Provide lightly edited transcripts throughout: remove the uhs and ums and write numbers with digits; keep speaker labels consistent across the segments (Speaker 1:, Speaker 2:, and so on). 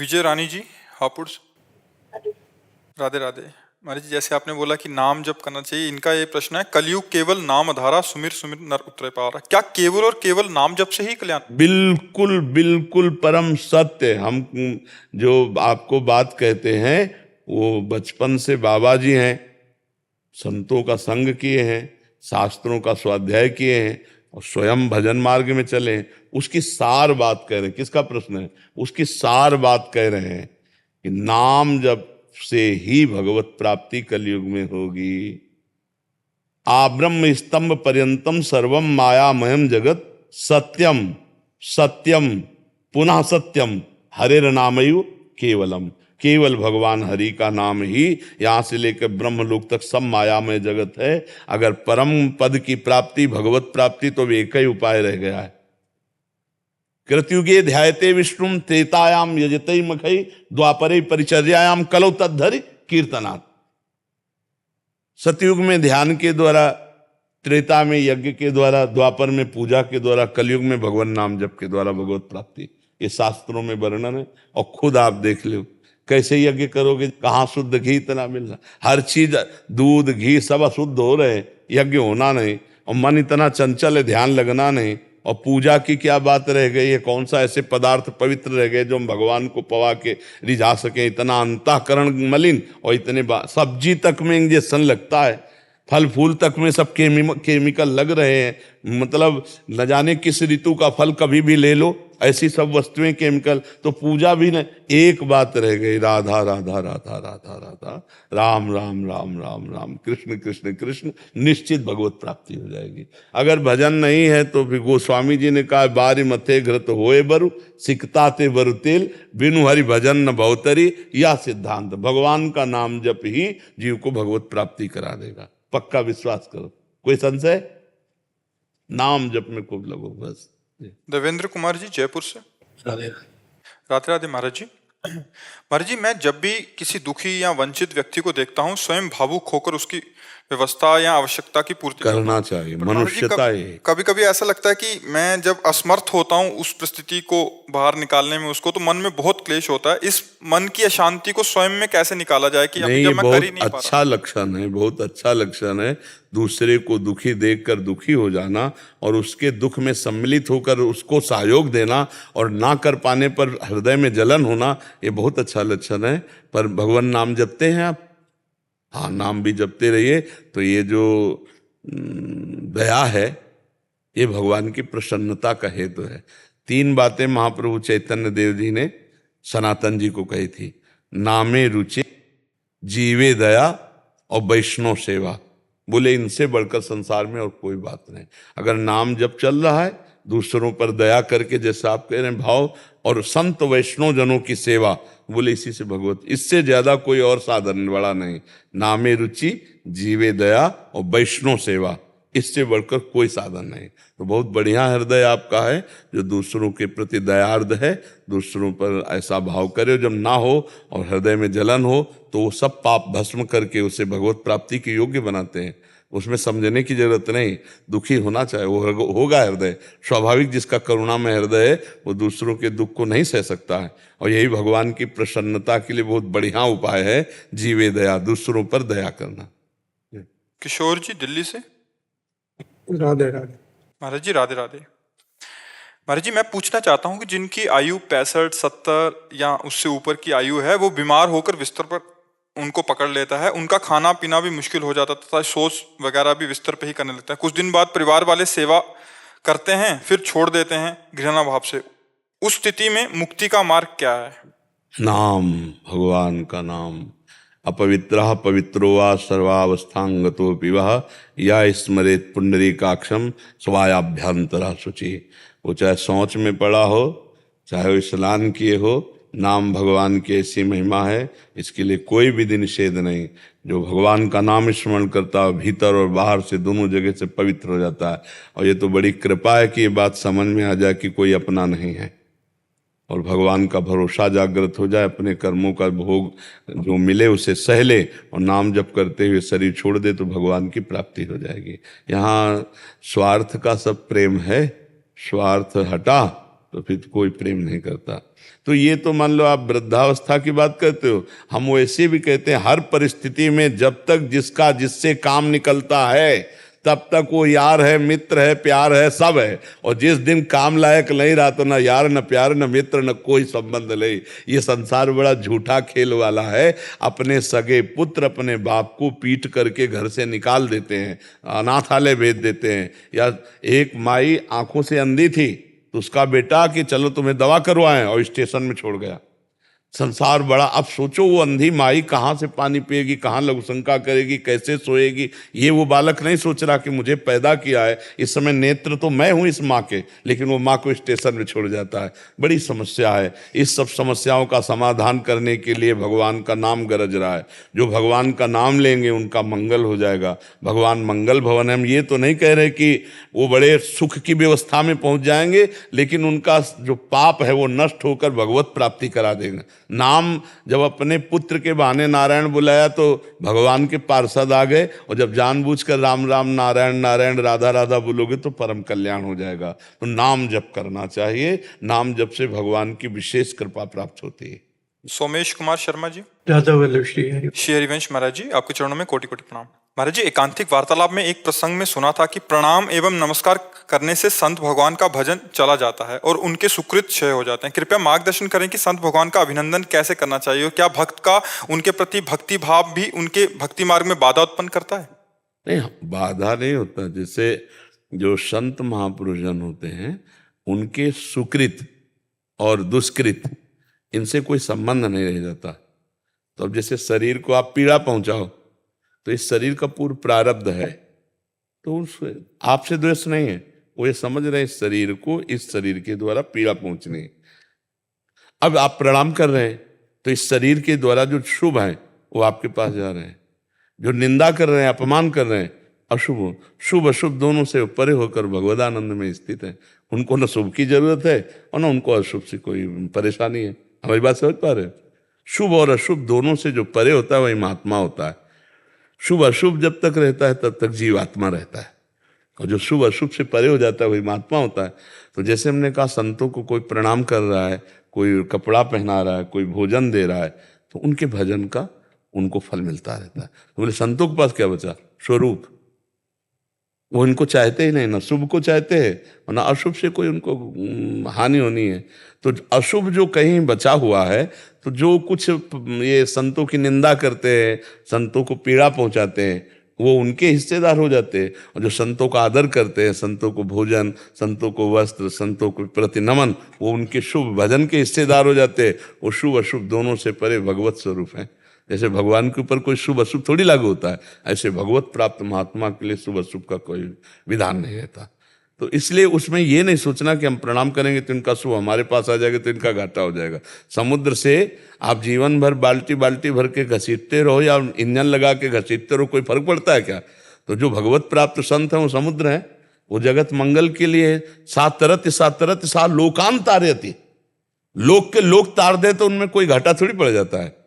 Speaker 1: विजय रानी जी, हापुड़ से। राधे राधे। महाराज जी, जैसे आपने बोला कि नाम जप करना चाहिए, इनका ये प्रश्न है, कलयुग केवल नाम आधारा, सुमिर सुमिर नर उतरे पारा। क्या केवल और केवल नाम जप से ही कल्याण?
Speaker 2: बिल्कुल बिल्कुल परम सत्य। हम जो आपको बात कहते हैं वो बचपन से बाबा जी हैं, संतों का संग किए हैं, शास्त्रों का स्वाध्याय किए हैं और स्वयं भजन मार्ग में चले हैं। उसकी सार बात कह रहे हैं। किसका प्रश्न है? उसकी सार बात कह रहे हैं कि नाम जप से ही भगवत प्राप्ति कलयुग में होगी। आब्रह्म स्तंभ पर्यंतम सर्वम मायामयम जगत सत्यम सत्यम पुनः सत्यम हरेर नामयु केवलम। केवल भगवान हरि का नाम ही यहां से लेकर ब्रह्मलोक तक सब मायामय जगत है। अगर परम पद की प्राप्ति, भगवत प्राप्ति, तो एक ही उपाय रह गया है। कृतयुगे ध्यायते विष्णुम त्रेतायाम यजते मखई द्वापरे परिचर्यायाम कलौ तद्धरि कीर्तनात्। सतयुग में ध्यान के द्वारा, त्रेता में यज्ञ के द्वारा, द्वापर में पूजा के द्वारा, कलयुग में भगवान नाम जप के द्वारा भगवत प्राप्ति। ये शास्त्रों में वर्णन है और खुद आप देख लो कैसे यज्ञ करोगे, कहाँ शुद्ध घी इतना मिल रहा, हर चीज दूध घी सब अशुद्ध हो रहे हैं, यज्ञ होना नहीं, और मन इतना चंचल है, ध्यान लगना नहीं। और पूजा की क्या बात रह गई है? कौन सा ऐसे पदार्थ पवित्र रह गए जो हम भगवान को पवा के रिझा सके? इतना अंतःकरण मलिन, और इतने सब्जी तक में इंजेक्शन लगता है, फल फूल तक में सब केमिकल लग रहे हैं। मतलब न जाने किस ऋतु का फल कभी भी ले लो, ऐसी सब वस्तुएं केमिकल। तो पूजा भी न, एक बात रह गई, राधा राधा राधा राधा राधा, राम राम राम राम राम, कृष्ण कृष्ण कृष्ण, निश्चित भगवत प्राप्ति हो जाएगी। अगर भजन नहीं है तो फिर गोस्वामी जी ने कहा, बारी मथे घृत होए बरु, सिकता ते बरु तेल, बिनु हरि भजन न भवतरी। या सिद्धांत, भगवान का नाम जप ही जीव को भगवत प्राप्ति करा देगा। पक्का विश्वास करो। कोई संशय? नाम जप में खूब लगो बस।
Speaker 1: देवेंद्र कुमार जी, जयपुर से।
Speaker 3: राधे
Speaker 1: राधे राधे महाराज जी। महाराज जी, मैं जब भी किसी दुखी या वंचित व्यक्ति को देखता हूँ, स्वयं भावुक होकर उसकी व्यवस्था या आवश्यकता की पूर्ति
Speaker 2: करना चाहिए, मनुष्यता है।
Speaker 1: कभी कभी ऐसा लगता है कि मैं जब असमर्थ होता हूँ उस परिस्थिति को बाहर निकालने में, उसको, तो मन में बहुत क्लेश होता है। इस मन की अशांति को स्वयं में कैसे निकाला जाए कि
Speaker 2: नहीं,
Speaker 1: जब मैं कर ही नहीं
Speaker 2: बहुत
Speaker 1: पा
Speaker 2: अच्छा लक्षण है, बहुत अच्छा लक्षण है। दूसरे को दुखी देखकर दुखी हो जाना और उसके दुख में सम्मिलित होकर उसको सहयोग देना और ना कर पाने पर हृदय में जलन होना, ये बहुत अच्छा लक्षण है। पर भगवान नाम जपते हैं आप? हाँ, नाम भी जपते रहिए। तो ये जो दया है, ये भगवान की प्रसन्नता का हेतु है। 3 बातें महाप्रभु चैतन्य देव जी ने सनातन जी को कही थी, नामे रुचि, जीवे दया और वैष्णव सेवा। बोले इनसे बढ़कर संसार में और कोई बात नहीं। अगर नाम जब चल रहा है, दूसरों पर दया करके, जैसे आप कह रहे हैं, भाव, और संत वैष्णव जनों की सेवा, बोले इसी से भगवत, इससे ज्यादा कोई और साधन बड़ा नहीं। नामे रुचि, जीवे दया और वैष्णव सेवा, इससे बढ़कर कोई साधन नहीं। तो बहुत बढ़िया हृदय आपका है जो दूसरों के प्रति दयार्द है, दूसरों पर ऐसा भाव करे। जब ना हो और हृदय में जलन हो तो वो सब पाप भस्म करके उसे भगवत प्राप्ति के योग्य बनाते हैं। उसमें समझने की जरूरत नहीं, दुखी होना चाहिए, वो होगा हृदय स्वाभाविक। जिसका करुणा में हृदय है वो दूसरों के दुख को नहीं सह सकता है। और यही भगवान की प्रसन्नता के लिए बहुत बढ़िया उपाय है, जीवे दया, दूसरों पर दया करना।
Speaker 1: किशोर जी, दिल्ली से।
Speaker 3: राधे राधे
Speaker 1: महाराज जी, राधे राधे। महाराज जी, मैं पूछना चाहता हूँ कि जिनकी आयु 65, 70 या उससे ऊपर की आयु है, वो बीमार होकर बिस्तर पर उनको पकड़ लेता है, उनका खाना पीना भी मुश्किल हो जाता था, शौच वगैरह भी बिस्तर पे ही करने लगता है। कुछ दिन बाद परिवार वाले सेवा करते हैं, फिर छोड़ देते हैं घृणा भाव से। उस स्थिति में मुक्ति का मार्ग क्या है?
Speaker 2: नाम, भगवान का नाम। अपवित्रः पवित्रो वा सर्वावस्थांगतोऽपि वः या स्मरेत पुंडरीकाक्षम स्वायाभ्यंतरः शुचि। वो चाहे शौच में पड़ा हो, चाहे वो स्नान किए हो, नाम भगवान की ऐसी महिमा है, इसके लिए कोई विधि निषेध नहीं। जो भगवान का नाम स्मरण करता है, भीतर और बाहर से दोनों जगह से पवित्र हो जाता है। और ये तो बड़ी कृपा है कि ये बात समझ में आ जाए कि कोई अपना नहीं है, और भगवान का भरोसा जागृत हो जाए, अपने कर्मों का भोग जो मिले उसे सह ले और नाम जप करते हुए शरीर छोड़ दे तो भगवान की प्राप्ति हो जाएगी। यहाँ स्वार्थ का सब प्रेम है, स्वार्थ हटा तो फिर कोई प्रेम नहीं करता। तो ये तो मान लो आप वृद्धावस्था की बात करते हो, हम वैसे भी कहते हैं हर परिस्थिति में जब तक जिसका जिससे काम निकलता है तब तक वो यार है, मित्र है, प्यार है, सब है। और जिस दिन काम लायक नहीं रहा तो न यार, न प्यार, न मित्र, न कोई संबंध नहीं। ये संसार बड़ा झूठा खेल वाला है। अपने सगे पुत्र अपने बाप को पीट करके घर से निकाल देते हैं, अनाथालय भेज देते हैं। या एक माई आंखों से अंधी थी तो उसका बेटा कि चलो तुम्हें दवा करवाएं, और स्टेशन में छोड़ गया। संसार बड़ा, अब सोचो वो अंधी माई कहाँ से पानी पिएगी, कहाँ लघुशंका करेगी, कैसे सोएगी। ये वो बालक नहीं सोच रहा कि मुझे पैदा किया है, इस समय नेत्र तो मैं हूँ इस माँ के, लेकिन वो माँ को स्टेशन में छोड़ जाता है। बड़ी समस्या है। इस सब समस्याओं का समाधान करने के लिए भगवान का नाम गरज रहा है। जो भगवान का नाम लेंगे उनका मंगल हो जाएगा। भगवान मंगल भवन है। हम ये तो नहीं कह रहे कि वो बड़े सुख की व्यवस्था में पहुंच जाएंगे, लेकिन उनका जो पाप है वो नष्ट होकर भगवत प्राप्ति करा देंगे। नाम जब अपने पुत्र के बहाने नारायण बुलाया तो भगवान के पार्षद आ गए, और जब जानबूझकर राम राम नारायण नारायण राधा राधा बोलोगे तो परम कल्याण हो जाएगा। तो नाम जप करना चाहिए। नाम जप से भगवान की विशेष कृपा प्राप्त होती है।
Speaker 1: सोमेश कुमार शर्मा जी।
Speaker 3: राधा वल्लभ श्री हरि।
Speaker 1: श्री हरिवंश महाराज जी, आपके चरणों में कोटि कोटि प्रणाम। महाराज जी, एकांतिक वार्तालाप में एक प्रसंग में सुना था कि प्रणाम एवं नमस्कार करने से संत भगवान का भजन चला जाता है और उनके सुकृत क्षय हो जाते हैं। कृपया मार्गदर्शन करें कि संत भगवान का अभिनंदन कैसे करना चाहिए, और क्या भक्त का उनके प्रति भक्ति भाव भी उनके भक्ति मार्ग में बाधा उत्पन्न करता है?
Speaker 2: नहीं, बाधा नहीं होता। जैसे जो संत महापुरुषजन होते हैं उनके सुकृत और दुष्कृत इनसे कोई संबंध नहीं रह जाता। तो अब जैसे शरीर को आप पीड़ा पहुंचाओ तो इस शरीर का पूर्व प्रारब्ध है, तो उस आपसे द्वेष नहीं है। वो ये समझ रहे हैं इस शरीर को इस शरीर के द्वारा पीड़ा पहुंचनी है। अब आप प्रणाम कर रहे हैं तो इस शरीर के द्वारा जो शुभ है वो आपके पास जा रहे हैं, जो निंदा कर रहे हैं, अपमान कर रहे हैं, अशुभ शुभ अशुभ दोनों से परे होकर भगवदानंद में स्थित है। उनको न शुभ की जरूरत है और न उनको अशुभ से कोई परेशानी है। हमारी बात समझ पा रहे हैं? शुभ और अशुभ दोनों से जो परे होता है वही महात्मा होता है। शुभ अशुभ जब तक रहता है तब तक जीवात्मा रहता है, और जो शुभ अशुभ से परे हो जाता है वही महात्मा होता है। तो जैसे हमने कहा संतों को कोई प्रणाम कर रहा है, कोई कपड़ा पहना रहा है, कोई भोजन दे रहा है, तो उनके भजन का उनको फल मिलता रहता है। तो बोले संतों के पास क्या बचा? स्वरूप। वो इनको चाहते ही नहीं, ना शुभ को चाहते हैं और ना अशुभ से कोई उनको हानि होनी है। तो अशुभ जो कहीं बचा हुआ है, तो जो कुछ ये संतों की निंदा करते हैं, संतों को पीड़ा पहुंचाते हैं, वो उनके हिस्सेदार हो जाते हैं। और जो संतों का आदर करते हैं, संतों को भोजन, संतों को वस्त्र, संतों को प्रति नमन, वो उनके शुभ भजन के हिस्सेदार हो जाते हैं। वो शुभ अशुभ दोनों से परे भगवत स्वरूप हैं। जैसे भगवान के ऊपर कोई शुभ अशुभ थोड़ी लागू होता है, ऐसे भगवत प्राप्त महात्मा के लिए शुभ अशुभ का कोई विधान नहीं रहता। तो इसलिए उसमें ये नहीं सोचना कि हम प्रणाम करेंगे तो इनका शुभ हमारे पास आ जाएगा तो इनका घाटा हो जाएगा। समुद्र से आप जीवन भर बाल्टी बाल्टी भर के घसीटते रहो या इंजन लगा के घसीटते रहो, कोई फर्क पड़ता है क्या? तो जो भगवत प्राप्त संत हैं वो समुद्र हैं, वो जगत मंगल के लिए सात लोकांत तारयति, लोक के लोक तार दे तो उनमें कोई घाटा थोड़ी पड़ जाता है।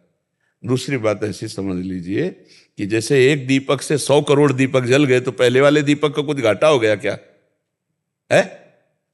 Speaker 2: दूसरी बात ऐसी समझ लीजिए कि जैसे एक दीपक से 100 करोड़ दीपक जल गए तो पहले वाले दीपक का कुछ घाटा हो गया क्या है?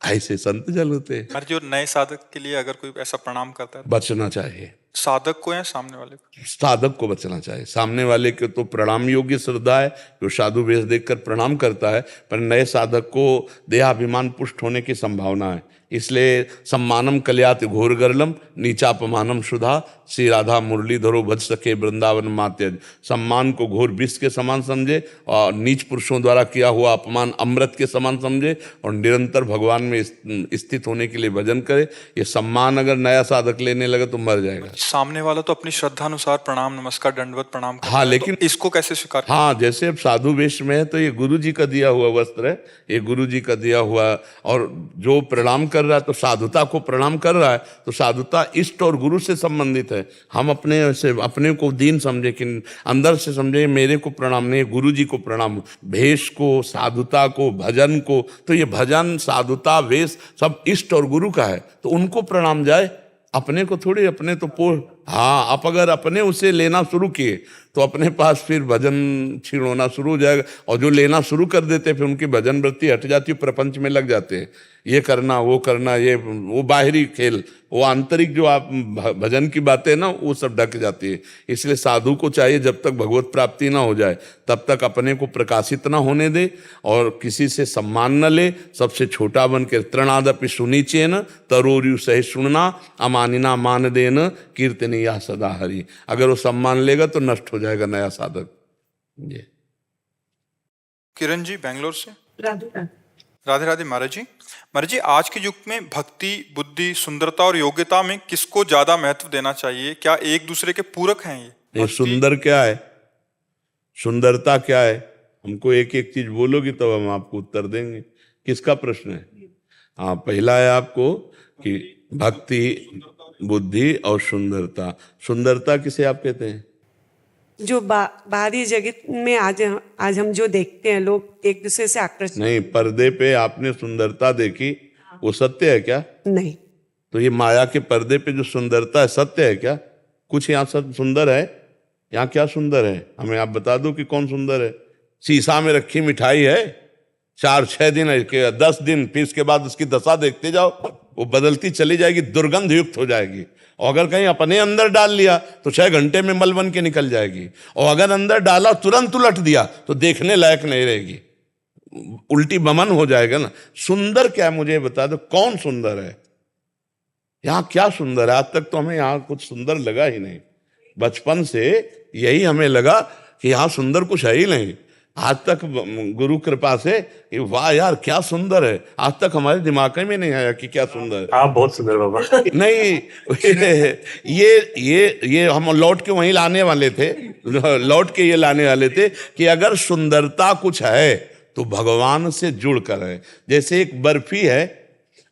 Speaker 2: ऐसे संत जल होते हैं।
Speaker 1: जो नए साधक के लिए अगर कोई ऐसा प्रणाम करता है,
Speaker 2: बचना चाहिए।
Speaker 1: साधक को या सामने वाले को?
Speaker 2: साधक को बचना चाहिए। सामने वाले के तो प्रणाम योग्य श्रद्धा है, जो साधु वेश देखकर प्रणाम करता है, पर नए साधक को देहाभिमान पुष्ट होने की संभावना है। इसलिए सम्मानम कल्याति घोर गर्लम नीचापमानम सुधा, श्री राधा मुरलीधरो भज सके वृंदावन मात्यज। सम्मान को घोर विष के समान समझे और नीच पुरुषों द्वारा किया हुआ अपमान अमृत के समान समझे और निरंतर भगवान में स्थित होने के लिए भजन करे। ये सम्मान अगर नया साधक लेने लगे तो मर जाएगा।
Speaker 1: सामने वाला तो अपनी श्रद्धा अनुसार प्रणाम नमस्कार दंडवत प्रणाम करता
Speaker 2: हाँ,
Speaker 1: है,
Speaker 2: लेकिन
Speaker 1: तो इसको कैसे स्वीकार?
Speaker 2: हाँ, जैसे अब साधु वेश में है तो ये गुरु जी का दिया हुआ वस्त्र है, ये गुरु जी का दिया हुआ, और जो प्रणाम कर रहा है तो साधुता को प्रणाम कर रहा है, तो साधुता इष्ट और गुरु से संबंधित है। हम अपने को दीन समझे कि अंदर से समझे मेरे को प्रणाम नहीं, गुरु जी को प्रणाम। भेष को, साधुता को, भजन को, तो ये भजन साधुता वेश सब इष्ट और गुरु का है, तो उनको प्रणाम जाए, अपने को थोड़ी। अपने तो हाँ, आप अगर अपने उसे लेना शुरू किए तो अपने पास फिर भजन क्षीण होना शुरू हो जाएगा, और जो लेना शुरू कर देते फिर उनकी भजन वृत्ति हट जाती है, प्रपंच में लग जाते हैं। ये करना वो करना, ये वो बाहरी खेल, वो आंतरिक जो आप भजन की बातें ना वो सब ढक जाती है। इसलिए साधु को चाहिए जब तक भगवत प्राप्ति ना हो जाए तब तक अपने को प्रकाशित ना होने दे और किसी से सम्मान न ले, सबसे छोटा बन के तृणादपि सुनीचेन तरोरु सही सुनना अमानिना मान देन कीर्तनी या सदा हरि। अगर वो सम्मान लेगा तो नष्ट हो जाएगा नया साधक। ये
Speaker 1: किरण जी बेंगलोर से।
Speaker 4: राधे राधे।
Speaker 1: राधे राधे महाराज जी। महाराज जी, आज के युग में भक्ति, बुद्धि, सुंदरता और योग्यता में किसको ज्यादा महत्व देना चाहिए? क्या एक दूसरे के पूरक हैं ये?
Speaker 2: सुंदर क्या है, सुंदरता क्या है? हमको एक एक चीज बोलोगी तब हम आपको उत्तर देंगे। किसका प्रश्न है? हाँ, पहला है आपको कि भक्ति, बुद्धि और सुंदरता। सुंदरता किसे आप कहते हैं?
Speaker 4: जो बाहरी जगत में आज हम जो देखते हैं, लोग एक दूसरे से आकर्षित।
Speaker 2: नहीं, पर्दे पे आपने सुंदरता देखी, वो सत्य है क्या?
Speaker 4: नहीं।
Speaker 2: तो ये माया के पर्दे पे जो सुंदरता है सत्य है क्या? कुछ यहाँ सब सुंदर है? यहाँ क्या सुंदर है? हमें आप बता दो कि कौन सुंदर है। शीशा में रखी मिठाई है, 4-6 दिन 10 दिन, फिर इसके बाद उसकी दशा देखते जाओ, वो बदलती चली जाएगी, दुर्गंध युक्त हो जाएगी। और अगर कहीं अपने अंदर डाल लिया तो 6 घंटे में मल बन के निकल जाएगी। और अगर अंदर डाला तुरंत उलट दिया तो देखने लायक नहीं रहेगी, उल्टी बमन हो जाएगा ना। सुंदर क्या, मुझे बता दो कौन सुंदर है? यहाँ क्या सुंदर है? आज तक तो हमें यहाँ कुछ सुंदर लगा ही नहीं। बचपन से यही हमें लगा कि यहाँ सुंदर कुछ है ही नहीं। आज तक गुरु कृपा से वाह यार क्या सुंदर है, आज तक हमारे दिमाग में नहीं आया कि क्या सुंदर है।
Speaker 5: आप बहुत सुंदर बाबा।
Speaker 2: नहीं, ये हम लौट के वहीं लाने वाले थे, लौट के ये लाने वाले थे कि अगर सुंदरता कुछ है तो भगवान से जुड़ कर है। जैसे एक बर्फी है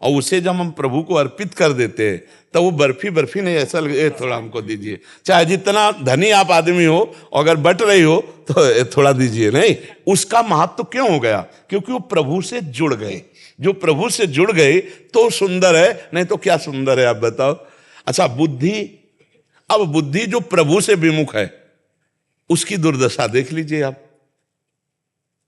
Speaker 2: और उसे जब हम प्रभु को अर्पित कर देते हैं तो वो बर्फी नहीं, ऐसा लगे थोड़ा हमको दीजिए। चाहे जितना धनी आप आदमी हो, अगर बट रही हो तो थोड़ा दीजिए। नहीं, उसका महत्व क्यों हो गया? क्योंकि वो प्रभु से जुड़ गए। जो प्रभु से जुड़ गए तो सुंदर है, नहीं तो क्या सुंदर है आप बताओ। अच्छा, बुद्धि, अब बुद्धि जो प्रभु से विमुख है उसकी दुर्दशा देख लीजिए आप।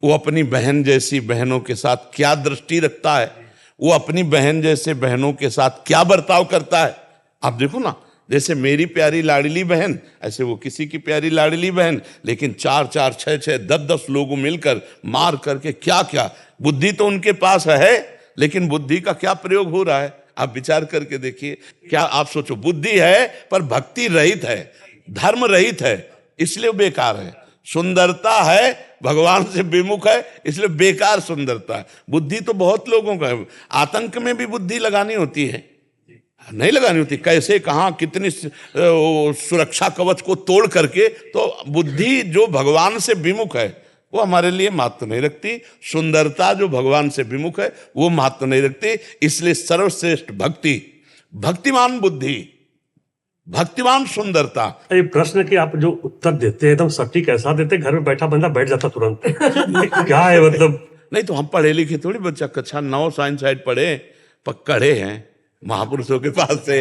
Speaker 2: वो अपनी बहन जैसी बहनों के साथ क्या दृष्टि रखता है, वो अपनी बहन जैसे बहनों के साथ क्या बर्ताव करता है। आप देखो ना, जैसे मेरी प्यारी लाडली बहन, ऐसे वो किसी की प्यारी लाडली बहन, लेकिन 4-4, 6-6, 10-10 लोगों मिलकर मार करके क्या क्या। बुद्धि तो उनके पास है, लेकिन बुद्धि का क्या प्रयोग हो रहा है आप विचार करके देखिए। क्या आप सोचो, बुद्धि है पर भक्ति रहित है, धर्म रहित है, इसलिए बेकार है। सुंदरता है, भगवान से विमुख है, इसलिए बेकार सुंदरता है। बुद्धि तो बहुत लोगों का है। आतंक में भी बुद्धि लगानी होती है, नहीं लगानी होती। कैसे, कहाँ, कितनी सुरक्षा कवच को तोड़ करके। तो बुद्धि जो भगवान से विमुख है वो हमारे लिए महत्व नहीं रखती। सुंदरता जो भगवान से विमुख है वो महत्व नहीं रखती। इसलिए सर्वश्रेष्ठ भक्ति, भक्तिमान बुद्धि, भक्तिमान सुंदरता।
Speaker 5: ये प्रश्न की आप जो उत्तर देते हैं एकदम सटीक ऐसा देते, घर में बैठा बंदा बैठ जाता तुरंत। क्या है मतलब?
Speaker 2: नहीं तो हम पढ़े लिखे थोड़ी, बच्चा कक्षा 9 साइंस साइड पढ़े, पकड़े हैं महापुरुषों के पास से।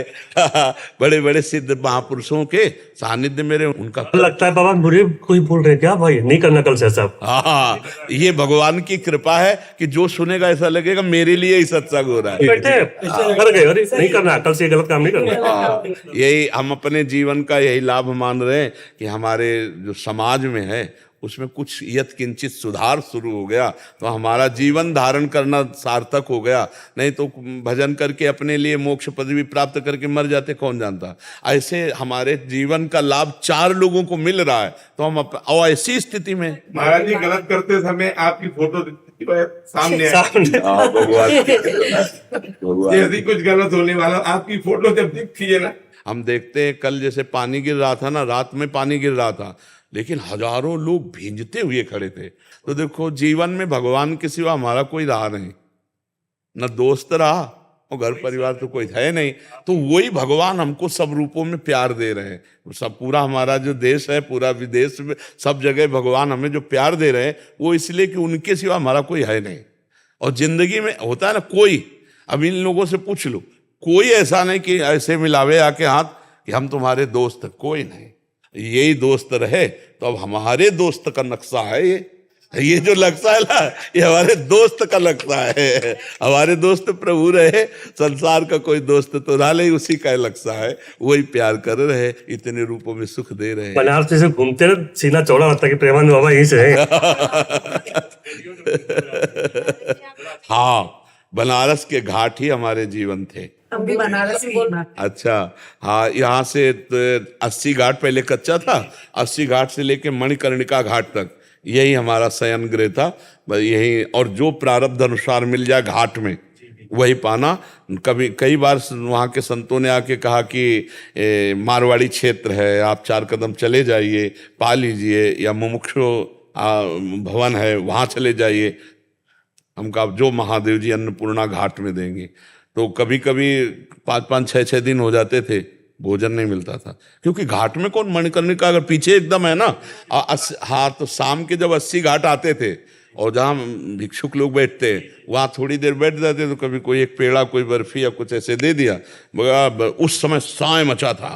Speaker 2: बड़े बड़े सिद्ध महापुरुषों के सानिध्य मेरे, उनका
Speaker 5: लगता है बाबा मुझे कोई बोल रहे क्या भाई, नहीं करना कल से ऐसा।
Speaker 2: हाँ, ये भगवान की कृपा है कि जो सुनेगा ऐसा लगेगा मेरे लिए ही सत्संग हो रहा है।
Speaker 5: बैठे कर गए, अरे नहीं करना, कल से गलत काम नहीं करना।
Speaker 2: यही हम अपने जीवन का यही लाभ मान रहे हैं कि हमारे जो समाज में है उसमें कुछ यत किंचित सुधार शुरू हो गया तो हमारा जीवन धारण करना सार्थक हो गया। नहीं तो भजन करके अपने लिए मोक्ष पदवी प्राप्त करके मर जाते, कौन जानता। ऐसे हमारे जीवन का लाभ 4 लोगों को मिल रहा है तो हम और ऐसी स्थिति में
Speaker 3: महाराज जी गलत करते समय आपकी फोटो सामने यदि कुछ गलत होने वाला आपकी फोटो जब दिखती है ना,
Speaker 2: हम देखते हैं। कल जैसे पानी गिर रहा था ना, रात में पानी गिर रहा था, लेकिन हजारों लोग भींजते हुए खड़े थे। तो देखो, जीवन में भगवान के सिवा हमारा कोई रहा नहीं, न दोस्त रहा और घर परिवार तो कोई है नहीं। तो वही भगवान हमको सब रूपों में प्यार दे रहे हैं। सब पूरा हमारा जो देश है, पूरा विदेश में, सब जगह भगवान हमें जो प्यार दे रहे हैं वो इसलिए कि उनके सिवा हमारा कोई है नहीं। और जिंदगी में होता है ना, कोई, अब इन लोगों से पूछ लो, कोई ऐसा नहीं कि ऐसे मिलावे आके हाथ कि हम तुम्हारे दोस्त, कोई नहीं। यही दोस्त रहे तो अब हमारे दोस्त का नक्शा है ये। ये जो लक्ष्य है ना, ये हमारे दोस्त का लक्ष्य है। हमारे दोस्त प्रभु रहे, संसार का कोई दोस्त तो ना ले, उसी का लक्ष्य है। वही प्यार कर रहे, इतने रूपों में सुख दे रहे हैं।
Speaker 5: बनारस से घूमते ना, सीना चौड़ा लगता है कि प्रेमानंद बाबा यहीं से हैं।
Speaker 2: हाँ, बनारस के घाट ही हमारे जीवन थे।
Speaker 4: हम भी बनारस से ही।
Speaker 2: अच्छा, हाँ, यहाँ से 80 घाट पहले कच्चा था। 80 घाट से लेके मणिकर्णिका घाट तक यही हमारा शयन गृह था। यही, और जो प्रारब्ध अनुसार मिल जाए घाट में वही पाना। कभी कई बार वहाँ के संतों ने आके कहा कि मारवाड़ी क्षेत्र है, आप 4 कदम चले जाइए, पा लीजिए, या मुमुक्षु भवन है वहाँ चले जाइए। हम कहा जो महादेव जी अन्नपूर्णा घाट में देंगे। तो कभी कभी 5-5, 6-6 दिन हो जाते थे, भोजन नहीं मिलता था, क्योंकि घाट में कौन मणिकर्णिका अगर पीछे एकदम है ना। हाँ, तो शाम के जब 80 घाट आते थे और जहाँ भिक्षुक लोग बैठते वहाँ थोड़ी देर बैठ जाते, तो कभी कोई एक पेड़ा, कोई बर्फी या कुछ ऐसे दे दिया। मगर उस समय साय मचा था,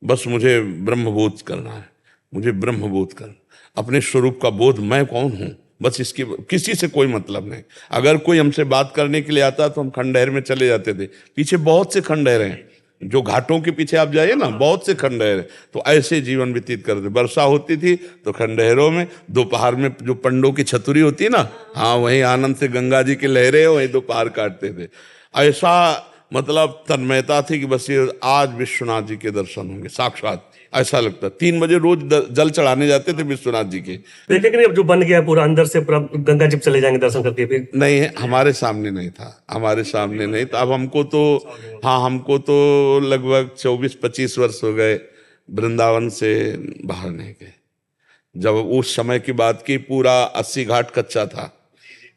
Speaker 2: बस मुझे ब्रह्मबोध करना है, मुझे ब्रह्मबोध करना, अपने स्वरूप का बोध, मैं कौन हूँ, बस इसकी किसी से कोई मतलब नहीं। अगर कोई हमसे बात करने के लिए आता तो हम खंडहर में चले जाते थे। पीछे बहुत से खंडहर हैं, जो घाटों के पीछे आप जाइए ना, बहुत से खंडहर। तो ऐसे जीवन व्यतीत करते। वर्षा होती थी तो खंडहरों में, दोपहर में जो पंडों की छतुरी होती है ना, हाँ, वहीं आनंद से गंगा जी की लहरें, वहीं दोपहर काटते थे। ऐसा मतलब तन्मयता थी कि बस ये आज विश्वनाथ जी के दर्शन होंगे साक्षात, ऐसा लगता। 3 बजे रोज जल चढ़ाने जाते थे विश्वनाथ जी के।
Speaker 5: देखे कि नहीं अब जो बन गया पूरा अंदर से, पूरा गंगा जी चले जाएंगे दर्शन करके फिर।
Speaker 2: नहीं, हमारे सामने नहीं था, हमारे सामने नहीं था। अब हमको तो, हाँ, हमको तो लगभग 24-25 वर्ष हो गए वृंदावन से बाहर नहीं गए। जब उस समय की बात की, पूरा 80 घाट कच्चा था,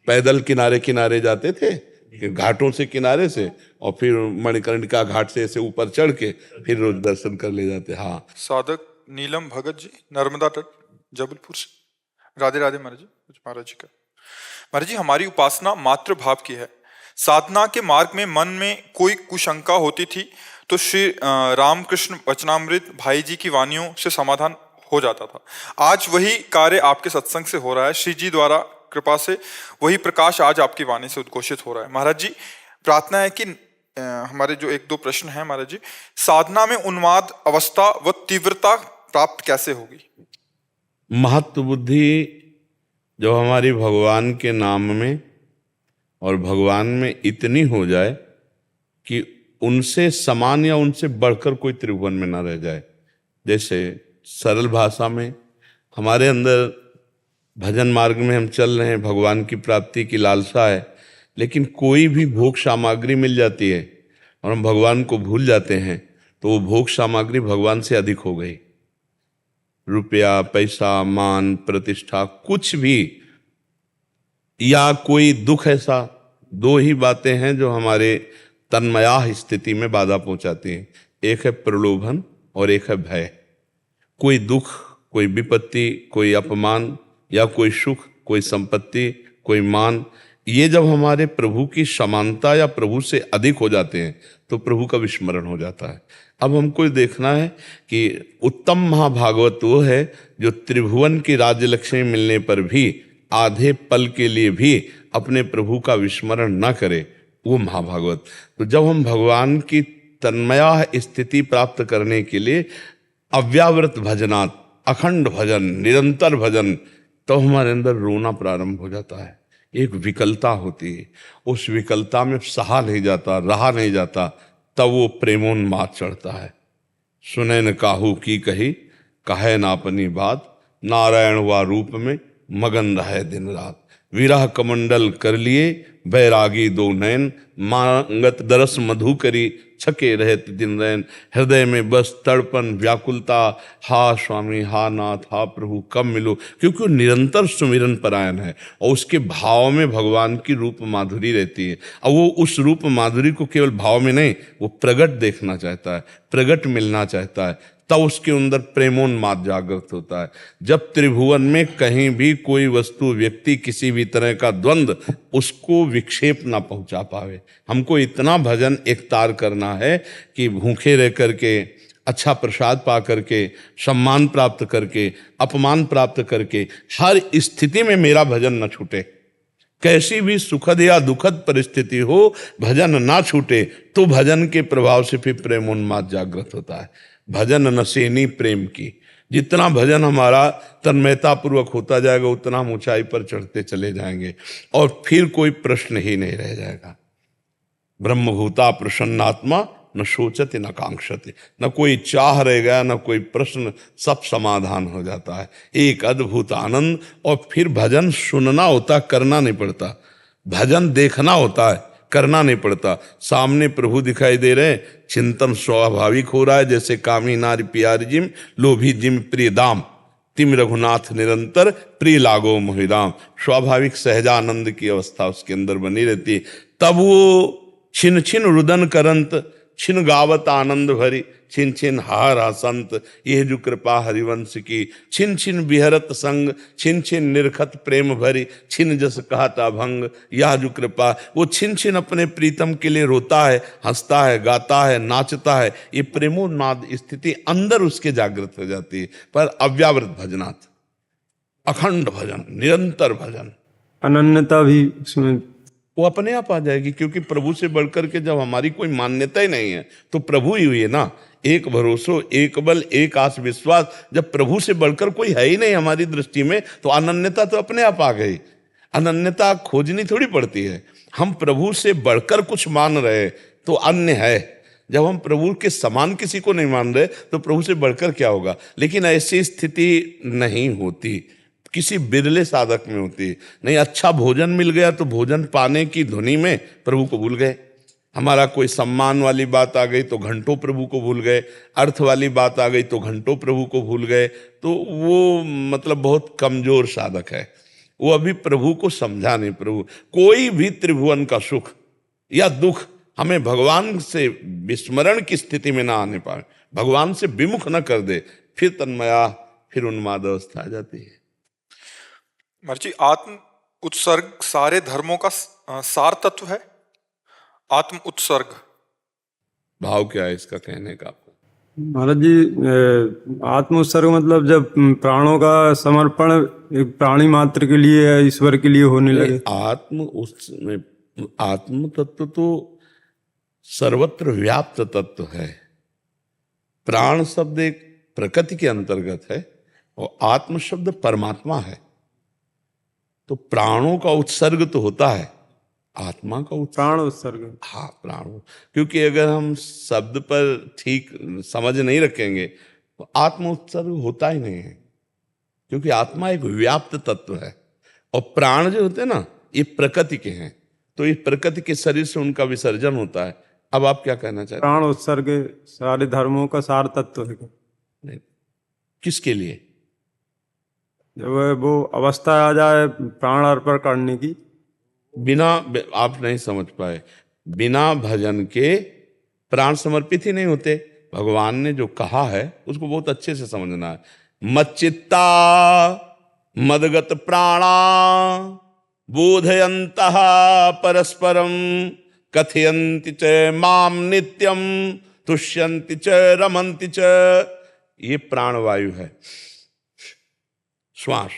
Speaker 2: पैदल किनारे किनारे जाते थे, घाटों से किनारे से, और फिर मणिकर्णिका घाट से ऐसे ऊपर चढ़ के फिर रोज दर्शन कर ले जाते। हाँ,
Speaker 1: साधक नीलम भगत जी, नर्मदा तट, जबलपुर से। राधे राधे महाराज जी। कुछ महाराज जी का, महाराज जी, हमारी उपासना मातृ भाव की है। साधना के मार्ग में मन में कोई कुशंका होती थी तो श्री रामकृष्ण वचनामृत भाई जी की वाणियों से समाधान हो जाता था। आज वही कार्य आपके सत्संग से हो रहा है। श्री जी द्वारा कृपा से वही प्रकाश आज आपकी वाणी से उद्घोषित हो रहा है। महाराज जी, प्रार्थना है कि हमारे जो 1-2 प्रश्न हैं महाराज जी, साधना में उन्माद अवस्था व तीव्रता प्राप्त कैसे होगी?
Speaker 2: महत्व बुद्धि जो हमारी भगवान के नाम में और भगवान में इतनी हो जाए कि उनसे समान या उनसे बढ़कर कोई त्रिभुवन में ना रह जाए। जैसे सरल भाषा में, हमारे अंदर भजन मार्ग में हम चल रहे हैं, भगवान की प्राप्ति की लालसा है, लेकिन कोई भी भोग सामग्री मिल जाती है और हम भगवान को भूल जाते हैं, तो वो भोग सामग्री भगवान से अधिक हो गई। रुपया, पैसा, मान, प्रतिष्ठा, कुछ भी, या कोई दुख, ऐसा 2 ही बातें हैं जो हमारे तन्मया स्थिति में बाधा पहुंचाती हैं। एक है प्रलोभन और एक है भय। कोई दुख, कोई विपत्ति, कोई अपमान, या कोई सुख, कोई संपत्ति, कोई मान, ये जब हमारे प्रभु की समानता या प्रभु से अधिक हो जाते हैं तो प्रभु का विस्मरण हो जाता है। अब हमको देखना है कि उत्तम महाभागवत वो है जो त्रिभुवन की राज्य लक्ष्मी मिलने पर भी आधे पल के लिए भी अपने प्रभु का विस्मरण न करे, वो महाभागवत। तो जब हम भगवान की तन्मया स्थिति प्राप्त करने के लिए अव्यावृत भजनात्, अखंड भजन, निरंतर भजन, तो हमारे अंदर रोना प्रारंभ हो जाता है। एक विकलता होती है, उस विकलता में सहा नहीं जाता, रहा नहीं जाता, तब वो प्रेमोन्माद चढ़ता है। सुने न काहू की कही, कहे ना अपनी बात, नारायण वा रूप में मगन रहे दिन रात। विरह कमंडल कर लिए बैरागी 2 नयन, मांगत दरस मधु करी, छके रहत दिन रैन। हृदय में बस तड़पन व्याकुलता, हा स्वामी, हा नाथ, हा प्रभु, कब मिलो। क्योंकि वो निरंतर सुमिरन परायण है और उसके भाव में भगवान की रूप माधुरी रहती है। और वो उस रूप माधुरी को केवल भाव में नहीं, वो प्रगट देखना चाहता है, प्रगट मिलना चाहता है, तब उसके अंदर प्रेमोन्माद जागृत होता है। जब त्रिभुवन में कहीं भी कोई वस्तु, व्यक्ति, किसी भी तरह का द्वंद्व उसको विक्षेप ना पहुंचा पावे। हमको इतना भजन एकतार करना है कि भूखे रह करके अच्छा प्रसाद पा करके, सम्मान प्राप्त करके, अपमान प्राप्त करके, हर स्थिति में मेरा भजन न छूटे। कैसी भी सुखद या दुखद परिस्थिति हो, भजन ना छूटे, तो भजन के प्रभाव से फिर प्रेम उन्माद जागृत होता है। भजन नशेनी प्रेम की, जितना भजन हमारा तन्मयता पूर्वक होता जाएगा, उतना हम ऊंचाई पर चढ़ते चले जाएंगे और फिर कोई प्रश्न ही नहीं रह जाएगा। ब्रह्मभूता प्रसन्नात्मा न सोचते न कांक्षते, न कोई चाह रहेगा, न कोई प्रश्न, सब समाधान हो जाता है। एक अद्भुत आनंद। और फिर भजन सुनना होता, करना नहीं पड़ता। भजन देखना होता है, करना नहीं पड़ता। सामने प्रभु दिखाई दे रहे हैं, चिंतन स्वाभाविक हो रहा है, जैसे कामी नारी प्यारी जिम, लोभी जिम प्रिय दाम, तिम रघुनाथ निरंतर प्रिय लागो मोहिराम। स्वाभाविक सहजानंद की अवस्था उसके अंदर बनी रहती है। तब वो छिन छिन रुदन करंत, छिन गावत आनंद भरी, छिन छिन हार हसंत, यह जो कृपा हरिवंश की, छिन छिन विहरत संग, छिन छिन निरखत प्रेम भरी, छिन जस कहता भंग, यह जो कृपा। वो छिन छिन अपने प्रीतम के लिए रोता है, हंसता है, गाता है, नाचता है। ये प्रेमोन्माद स्थिति अंदर उसके जागृत हो जाती है। पर अव्यावृत भजनात्, अखंड भजन, निरंतर भजन,
Speaker 6: अनन्यता भी उसमें
Speaker 2: वो अपने आप आ जाएगी। क्योंकि प्रभु से बढ़कर के जब हमारी कोई मान्यता ही नहीं है, तो प्रभु ही हुई है ना। एक भरोसो, एक बल, एक आस विश्वास। जब प्रभु से बढ़कर कोई है ही नहीं हमारी दृष्टि में, तो अनन्यता तो अपने आप आ गई। अनन्यता खोजनी थोड़ी पड़ती है। हम प्रभु से बढ़कर कुछ मान रहे तो अन्य है। जब हम प्रभु के समान किसी को नहीं मान रहे, तो प्रभु से बढ़कर क्या होगा। लेकिन ऐसी स्थिति नहीं होती, किसी बिरले साधक में होती है। नहीं, अच्छा भोजन मिल गया तो भोजन पाने की धुनी में प्रभु को भूल गए। हमारा कोई सम्मान वाली बात आ गई तो घंटों प्रभु को भूल गए, अर्थ वाली बात आ गई तो घंटों प्रभु को भूल गए। तो वो मतलब बहुत कमजोर साधक है, वो अभी प्रभु को समझा नहीं। प्रभु कोई भी त्रिभुवन का सुख या दुख हमें भगवान से विस्मरण की स्थिति में ना आने पाए, भगवान से विमुख न कर दे, फिर तन्मया, फिर उन्माद अवस्था आ जाती है।
Speaker 1: महाराज जी, आत्म उत्सर्ग सारे धर्मों का सार तत्व है। आत्म उत्सर्ग
Speaker 2: भाव क्या है इसका कहने का आपको?
Speaker 6: महाराज जी, आत्म उत्सर्ग मतलब जब प्राणों का समर्पण एक प्राणी मात्र के लिए या ईश्वर के लिए होने लगे।
Speaker 2: आत्म तत्व तो सर्वत्र व्याप्त तत्व है। प्राण शब्द एक प्रकृति के अंतर्गत है और आत्म शब्द परमात्मा है। तो प्राणों का उत्सर्ग तो होता है, आत्मा का
Speaker 6: प्राण उत्सर्ग।
Speaker 2: हाँ, प्राण। क्योंकि अगर हम शब्द पर ठीक समझ नहीं रखेंगे तो आत्म उत्सर्ग होता ही नहीं है। क्योंकि आत्मा एक व्याप्त तत्व है और प्राण जो होते हैं ना, ये प्रकृति के हैं। तो इस प्रकृति के शरीर से उनका विसर्जन होता है। अब आप क्या कहना चाहते हैं?
Speaker 6: प्राण उत्सर्ग सारे धर्मों का सार तत्व है।
Speaker 2: नहीं, किसके लिए?
Speaker 6: जब वो अवस्था आ जाए प्राण अर्पण करने की।
Speaker 2: बिना, आप नहीं समझ पाए, बिना भजन के प्राण समर्पित ही नहीं होते। भगवान ने जो कहा है उसको बहुत अच्छे से समझना है। मच्चित्ता मदगत प्राणा बोधयन्तः परस्परम कथयन्ति च माम नित्यम तुष्यन्ति च रमन्ति च। ये प्राणवायु है, श्वास।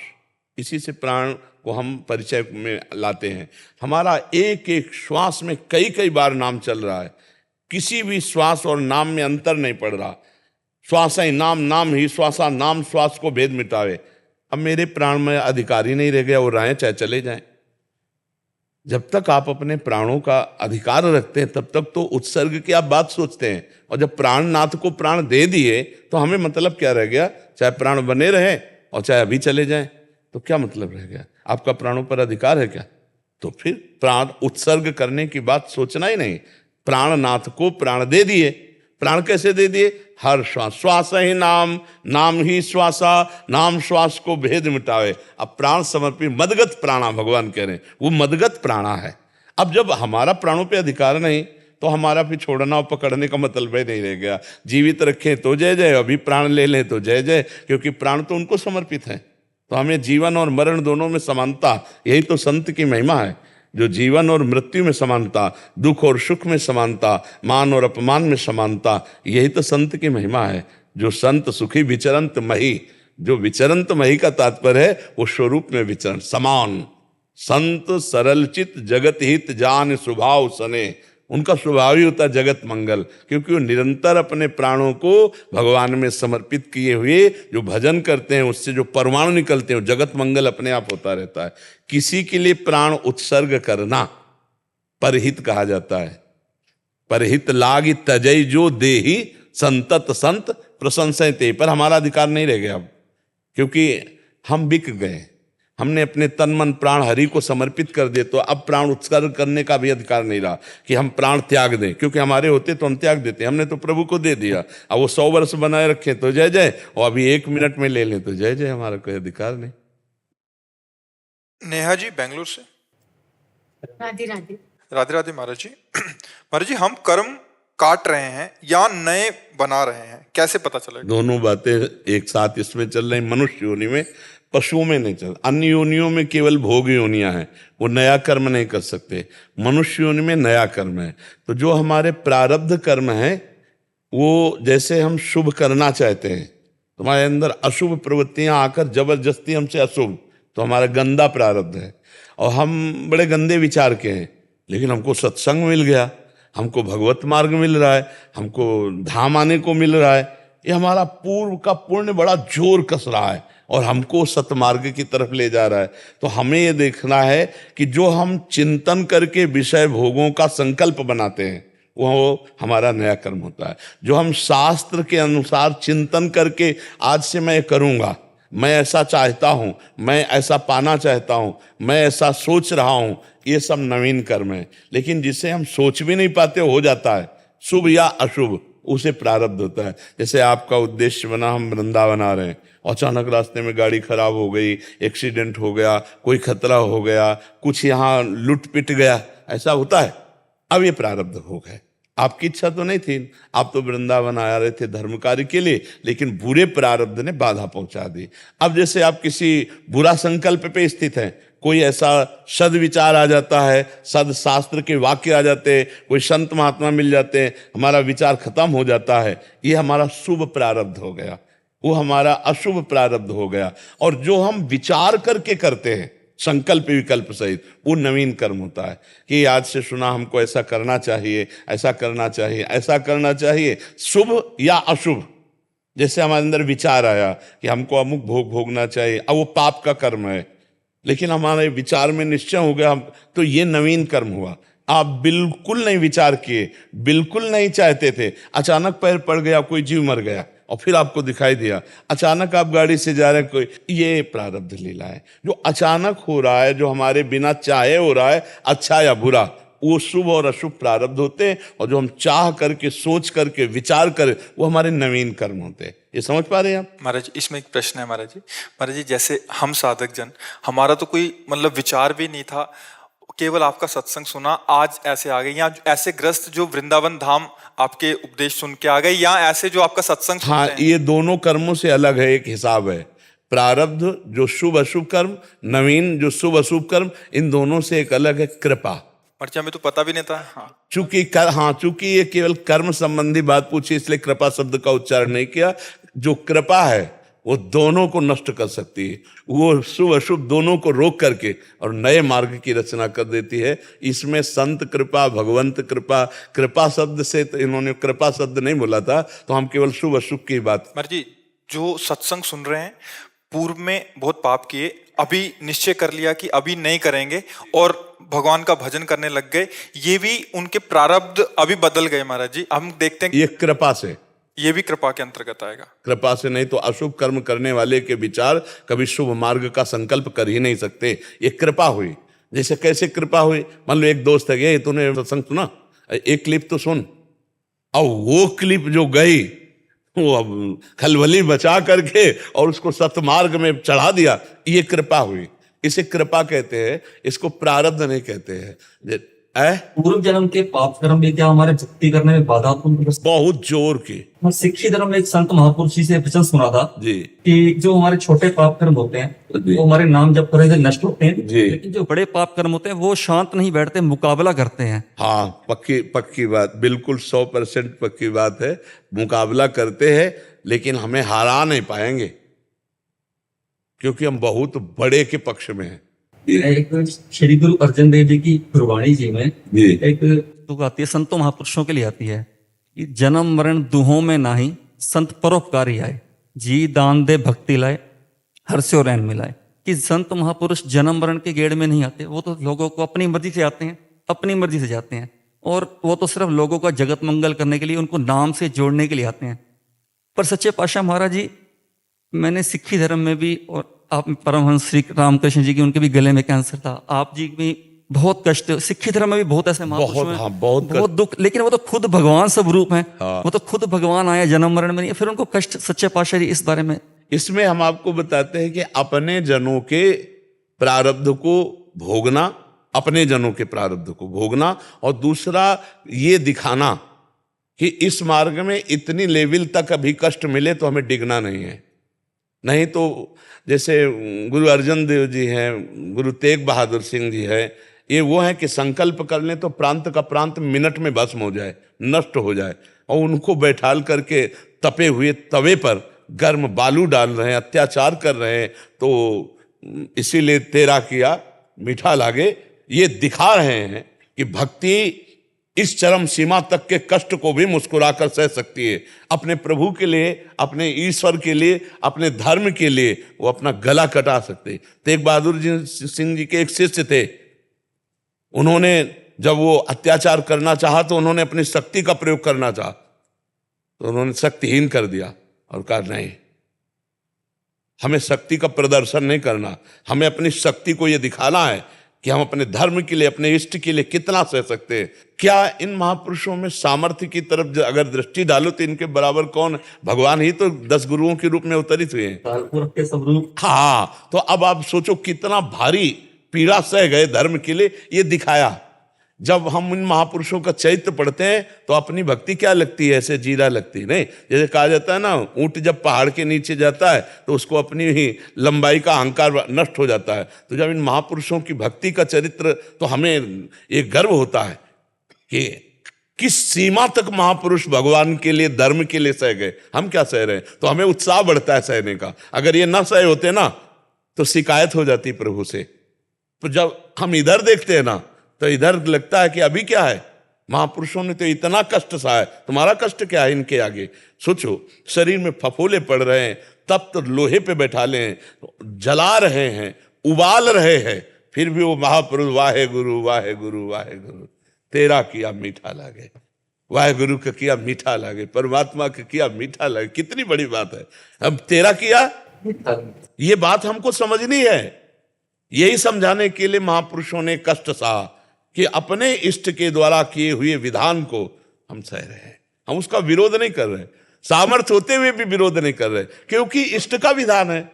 Speaker 2: इसी से प्राण को हम परिचय में लाते हैं। हमारा एक एक श्वास में कई कई बार नाम चल रहा है। किसी भी श्वास और नाम में अंतर नहीं पड़ रहा। श्वास ही नाम, नाम ही श्वासा, नाम श्वास को भेद मिटावे। अब मेरे प्राण में अधिकारी नहीं रह गया, वो राहें चाहे चले जाएं। जब तक आप अपने प्राणों का अधिकार रखते हैं तब तक तो उत्सर्ग की आप बात सोचते हैं। और जब प्राणनाथ को प्राण दे दिए तो हमें मतलब क्या रह गया? चाहे प्राण बने रहे और चाहे अभी चले जाएं, तो क्या मतलब रह गया? आपका प्राणों पर अधिकार है क्या? तो फिर प्राण उत्सर्ग करने की बात सोचना ही नहीं। प्राणनाथ को प्राण दे दिए। प्राण कैसे दे दिए? हर श्वास, श्वास ही नाम, नाम ही श्वासा, नाम श्वास को भेद मिटावे। अब प्राण समर्पित मदगत प्राणा, भगवान कह रहे हैं वो मदगत प्राणा है। अब जब हमारा प्राणों पे अधिकार नहीं तो हमारा फिर छोड़ना और पकड़ने का मतलब ही नहीं रह गया। जीवित रखें तो जय जय, अभी प्राण ले लें तो जय जय, क्योंकि प्राण तो उनको समर्पित है। तो हमें जीवन और मरण दोनों में समानता, यही तो संत की महिमा है जो जीवन और मृत्यु में समानता, दुख और सुख में समानता, मान और अपमान में समानता, यही तो संत की महिमा है। जो संत सुखी विचरंत मही, जो विचरंत मही का तात्पर्य है वो स्वरूप में विचरण समान। संत सरल चित जगत हित जान स्वभाव सने, उनका स्वभाव ही होता है जगत मंगल, क्योंकि वो निरंतर अपने प्राणों को भगवान में समर्पित किए हुए जो भजन करते हैं, उससे जो परमाणु निकलते हैं, जगत मंगल अपने आप होता रहता है। किसी के लिए प्राण उत्सर्ग करना परहित कहा जाता है। परहित लागी तजय जो देही संतत संत प्रशंसते, पर हमारा अधिकार नहीं रह गया अब, क्योंकि हम बिक गए। हमने अपने तन मन प्राण हरि को समर्पित कर दिए, तो अब प्राण उत्सर्ग करने का भी अधिकार नहीं रहा कि हम प्राण त्याग दें, क्योंकि हमारे होते तो हम त्याग देते। हमने तो प्रभु को दे दिया। अब वो 100 वर्ष बनाए रखे तो जय जय, और अभी 1 मिनट में ले लें तो जय जय, हमारा कोई अधिकार नहीं।
Speaker 1: नेहा जी बेंगलुरु से।
Speaker 7: राधे राधे।
Speaker 1: राधे राधे महाराज जी। महाराज जी, हम कर्म काट रहे हैं या नए बना रहे हैं, कैसे पता चलेगा?
Speaker 2: दोनों बातें एक साथ इसमें चल रही। मनुष्य योनि में, पशुओं में नहीं चल। अन्य योनियों में केवल भोग योनियां हैं, वो नया कर्म नहीं कर सकते। मनुष्य योनि में नया कर्म है। तो जो हमारे प्रारब्ध कर्म है, वो जैसे हम शुभ करना चाहते हैं, तुम्हारे अंदर अशुभ प्रवृत्तियां आकर जबरदस्ती हमसे अशुभ, तो हमारा गंदा प्रारब्ध है। और हम बड़े गंदे विचार के हैं, लेकिन हमको सत्संग मिल गया, हमको भगवत मार्ग मिल रहा है, हमको धाम आने को मिल रहा है, ये हमारा पूर्व का पुण्य बड़ा जोर कस रहा है और हमको सतमार्ग की तरफ ले जा रहा है। तो हमें ये देखना है कि जो हम चिंतन करके विषय भोगों का संकल्प बनाते हैं, वो हमारा नया कर्म होता है। जो हम शास्त्र के अनुसार चिंतन करके आज से मैं करूँगा, मैं ऐसा चाहता हूँ, मैं ऐसा पाना चाहता हूँ, मैं ऐसा सोच रहा हूँ, ये सब नवीन कर्म है। लेकिन जिसे हम सोच भी नहीं पाते हो जाता है, शुभ या अशुभ, उसे प्रारब्ध होता है। जैसे आपका उद्देश्य बना, हम वृंदावन आ रहे हैं, अचानक रास्ते में गाड़ी खराब हो गई, एक्सीडेंट हो गया, कोई खतरा हो गया, कुछ यहाँ लूट पिट गया, ऐसा होता है। अब ये प्रारब्ध हो गए। आपकी इच्छा तो नहीं थी, आप तो वृंदावन आ रहे थे धर्म कार्य के लिए, लेकिन बुरे प्रारब्ध ने बाधा पहुंचा दी। अब जैसे आप किसी बुरा संकल्प पे स्थित हैं, कोई ऐसा सद विचार आ जाता है, सद शास्त्र के वाक्य आ जाते हैं, कोई संत महात्मा मिल जाते हैं, हमारा विचार खत्म हो जाता है, ये हमारा शुभ प्रारब्ध हो गया, वो हमारा अशुभ प्रारब्ध हो गया। और जो हम विचार करके करते हैं संकल्प विकल्प सहित, वो नवीन कर्म होता है कि आज से सुना हमको ऐसा करना चाहिए, ऐसा करना चाहिए, ऐसा करना चाहिए, शुभ या अशुभ। जैसे हमारे अंदर विचार आया कि हमको अमुक भोग भोगना चाहिए, अब वो पाप का कर्म है, लेकिन हमारे विचार में निश्चय हो गया, तो ये नवीन कर्म हुआ। आप बिल्कुल नहीं विचार किए, बिल्कुल नहीं चाहते थे, अचानक पैर पड़ गया, कोई जीव मर गया, और फिर आपको दिखाई दिया, अचानक आप गाड़ी से जा रहे हैं, कोई, ये प्रारब्ध लीला है। जो अचानक हो रहा है, जो हमारे बिना चाहे हो रहा है, अच्छा या बुरा, वो शुभ और अशुभ प्रारब्ध होते हैं। और जो हम चाह करके, सोच करके, विचार करें, वो हमारे नवीन कर्म होते हैं। ये समझ पा रहे हैं आप?
Speaker 1: महाराज, इसमें एक प्रश्न है महाराज जी। महाराज जी, जैसे हम साधक जन, हमारा तो कोई मतलब विचार भी नहीं था, केवल आपका सत्संग सुना, आज ऐसे आ गए, या ऐसे ग्रस्त जो वृंदावन धाम आपके उपदेश सुन के आ गए, या ऐसे जो आपका सत्संग सुनते
Speaker 2: हाँ,
Speaker 1: हैं?
Speaker 2: ये दोनों कर्मों से अलग है, एक हिसाब है। प्रारब्ध जो शुभ अशुभ कर्म, नवीन जो शुभ अशुभ कर्म, इन दोनों से एक अलग है कृपा।
Speaker 1: पर्चा में तो पता भी नहीं था। हाँ,
Speaker 2: चूंकि ये केवल कर्म संबंधी बात पूछी, इसलिए कृपा शब्द का उच्चारण नहीं किया। जो कृपा है वो दोनों को नष्ट कर सकती है, वो शुभ अशुभ दोनों को रोक करके और नए मार्ग की रचना कर देती है। इसमें संत कृपा, भगवंत कृपा, कृपा शब्द से तो इन्होंने कृपा शब्द नहीं बोला था, तो हम केवल शुभ अशुभ की बात।
Speaker 1: महाराज जी, जो सत्संग सुन रहे हैं, पूर्व में बहुत पाप किए, अभी निश्चय कर लिया कि अभी नहीं करेंगे और भगवान का भजन करने लग गए, ये भी उनके प्रारब्ध अभी बदल गए महाराज जी। हम देखते हैं
Speaker 2: ये कृपा से,
Speaker 1: ये भी कृपा के अंतर्गत आएगा।
Speaker 2: कृपा से नहीं तो अशुभ कर्म करने वाले के विचार कभी शुभ मार्ग का संकल्प कर ही नहीं सकते। ये कृपा हुई। जैसे कैसे कृपा हुई? मान लो एक दोस्त है, ये तूने सत्संग सुना, एक क्लिप तो सुन, और वो क्लिप जो गई, वो अब खलबली बचा करके और उसको सतमार्ग में चढ़ा दिया, ये कृपा हुई। इसे कृपा कहते हैं, इसको प्रारब्ध नहीं कहते हैं।
Speaker 8: पूर्व जन्म के पाप कर्म भी क्या हमारे भक्ति करने में बाधा उत्पन्न कर सकते
Speaker 2: बहुत जोर के।
Speaker 8: हैं? सिख धर्म में एक संत महापुरुष जी से वचन सुना था
Speaker 2: जी
Speaker 8: कि जो हमारे छोटे पाप कर्म होते हैं
Speaker 2: जी।
Speaker 8: वो हमारे नाम जप करने से नष्ट होते हैं,
Speaker 2: जी।
Speaker 8: लेकिन जो बड़े पाप कर्म होते हैं वो शांत नहीं बैठते, मुकाबला करते हैं।
Speaker 2: हाँ, पक्की पक्की बात, बिल्कुल 100% पक्की बात है। मुकाबला करते हैं लेकिन हमें हरा नहीं पाएंगे, क्योंकि हम बहुत बड़े के पक्ष में हैं।
Speaker 8: एक श्री गुरु अर्जन देव जी की गुरबाणी जी में
Speaker 2: जी
Speaker 8: एक तुक आती है, संतों महापुरुषों के लिए आती है कि जन्म मरण दुहों में नाही, संत परोपकारी आए, जी दान दे भक्ति लाए, हर से और रैन मिलाए। कि संत महापुरुष जन्म मरण के गेड़ में नहीं आते, वो तो लोगों को अपनी मर्जी से आते हैं, अपनी मर्जी से जाते हैं, और वो तो सिर्फ लोगों का जगत मंगल करने के लिए, उनको नाम से जोड़ने के लिए आते हैं। पर सच्चे पातशाह महाराज जी, मैंने सिखी धर्म में भी, और आप परमहंस श्री रामकृष्ण जी की, उनके भी गले में कैंसर था, आप जी भी बहुत कष्ट, सिखी धर्म में भी बहुत ऐसे महापुरुष
Speaker 2: बहुत,
Speaker 8: हैं,
Speaker 2: हाँ, बहुत
Speaker 8: दुख, लेकिन वो तो खुद भगवान स्वरूप हैं।
Speaker 2: हाँ।
Speaker 8: वो तो खुद भगवान आए, जन्म मरण में नहीं, फिर उनको कष्ट। सच्चे पातशाह जी इस बारे में
Speaker 2: इसमें हम आपको बताते हैं कि अपने जनों के प्रारब्ध को भोगना, अपने जनों के प्रारब्ध को भोगना, और दूसरा ये दिखाना कि इस मार्ग में इतनी लेवल तक अभी कष्ट मिले तो हमें डिगना नहीं है। नहीं तो जैसे गुरु अर्जन देव जी हैं, गुरु तेग बहादुर सिंह जी हैं, ये वो हैं कि संकल्प कर लें तो प्रांत का प्रांत मिनट में भस्म हो जाए, नष्ट हो जाए, और उनको बैठाल करके तपे हुए तवे पर गर्म बालू डाल रहे हैं, अत्याचार कर रहे हैं, तो इसीलिए तेरा किया मीठा लागे, ये दिखा रहे हैं कि भक्ति इस चरम सीमा तक के कष्ट को भी मुस्कुराकर सह सकती है। अपने प्रभु के लिए, अपने ईश्वर के लिए, अपने धर्म के लिए वो अपना गला कटा सकते। तेग बहादुर सिंह जी के एक शिष्य थे, उन्होंने जब वो अत्याचार करना चाहा तो उन्होंने अपनी शक्ति का प्रयोग करना चाहा, तो उन्होंने शक्तिहीन कर दिया और कहा नहीं, हमें शक्ति का प्रदर्शन नहीं करना, हमें अपनी शक्ति को ये दिखाना है कि हम अपने धर्म के लिए, अपने इष्ट के लिए कितना सह सकते हैं। क्या इन महापुरुषों में सामर्थ्य की तरफ अगर दृष्टि डालो तो इनके बराबर कौन? भगवान ही तो 10 गुरुओं के रूप में अवतरित हुए हैं।
Speaker 8: कालपुरख के स्वरूप।
Speaker 2: हाँ, तो अब आप सोचो कितना भारी पीड़ा सह गए धर्म के लिए, ये दिखाया। जब हम इन महापुरुषों का चरित्र पढ़ते हैं तो अपनी भक्ति क्या लगती है, ऐसे जीरा लगती नहीं। जैसे कहा जाता है ना, ऊंट जब पहाड़ के नीचे जाता है तो उसको अपनी ही लंबाई का अहंकार नष्ट हो जाता है। तो जब इन महापुरुषों की भक्ति का चरित्र, तो हमें एक गर्व होता है कि किस सीमा तक महापुरुष भगवान के लिए, धर्म के लिए सह गए, हम क्या सह रहे हैं। तो हमें उत्साह बढ़ता है सहने का। अगर ये न सहे होते ना तो शिकायत हो जाती प्रभु से। तो जब हम इधर देखते हैं ना तो इधर लगता है कि अभी क्या है, महापुरुषों ने तो इतना कष्ट सहा है, तुम्हारा कष्ट क्या है इनके आगे। सोचो, शरीर में फफोले पड़ रहे हैं, तब तो लोहे पे बैठा ले हैं, जला रहे हैं, उबाल रहे हैं, फिर भी वो महापुरुष वाहे गुरु वाहे गुरु वाहे गुरु, तेरा किया मीठा लागे, वाहे गुरु का किया मीठा लागे, परमात्मा का किया मीठा लागे। कितनी बड़ी बात है। अब तेरा किया, ये बात हमको समझनी है। यही समझाने के लिए महापुरुषों ने कष्ट सहा कि अपने इष्ट के द्वारा किए हुए विधान को हम सह रहे हैं, हम उसका विरोध नहीं कर रहे, सामर्थ्य होते हुए भी विरोध नहीं कर रहे, क्योंकि इष्ट का विधान है,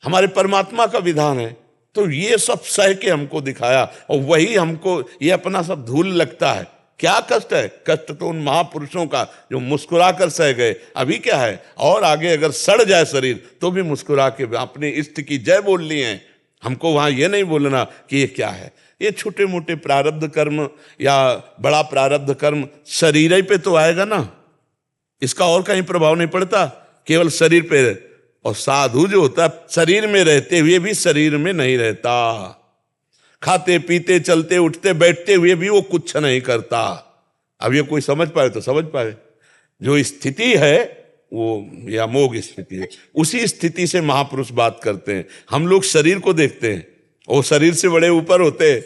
Speaker 2: हमारे परमात्मा का विधान है। तो ये सब सह के हमको दिखाया, और वही हमको ये अपना सब धूल लगता है। क्या कष्ट है? कष्ट तो उन महापुरुषों का जो मुस्कुरा कर सह गए। अभी क्या है, और आगे अगर सड़ जाए शरीर तो भी मुस्कुरा के अपने इष्ट की जय बोल ली है। हमको वहां ये नहीं बोलना कि ये क्या है। ये छोटे मोटे प्रारब्ध कर्म या बड़ा प्रारब्ध कर्म शरीर ही पे तो आएगा ना, इसका और कहीं प्रभाव नहीं पड़ता, केवल शरीर पे। और साधु जो होता है शरीर में रहते हुए भी शरीर में नहीं रहता, खाते पीते चलते उठते बैठते हुए भी वो कुछ नहीं करता। अब ये कोई समझ पाए तो समझ पाए। जो स्थिति है वो या अमोघ स्थिति है, उसी स्थिति से महापुरुष बात करते हैं। हम लोग शरीर को देखते हैं, वो शरीर से बड़े ऊपर होते हैं।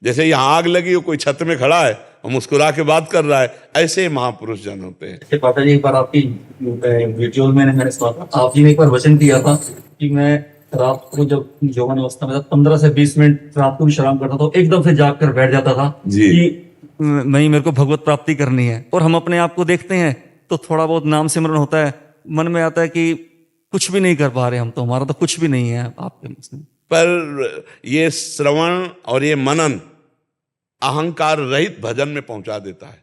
Speaker 2: जैसे यहाँ आग लगी हो, कोई छत में खड़ा है और मुस्कुरा के बात कर रहा है, ऐसे ही महापुरुष जन होते हैं।
Speaker 8: पापा जी, एक बार आपकी वीडियो में मैंने सुना था, आप जी ने एक बार वचन दिया था कि मैं रात को जब यौवन अवस्था में था 15 से 20 मिनट रात को विश्राम करता था, एकदम से जाग कर बैठ जाता था कि नहीं, मेरे को भगवत प्राप्ति करनी है। और हम अपने आप को देखते हैं तो थोड़ा बहुत नाम सिमरन होता है, मन में आता है कि कुछ भी नहीं कर पा रहे हम, तो हमारा तो कुछ भी नहीं है आपके।
Speaker 2: पर ये श्रवण और ये मनन अहंकार रहित भजन में पहुंचा देता है।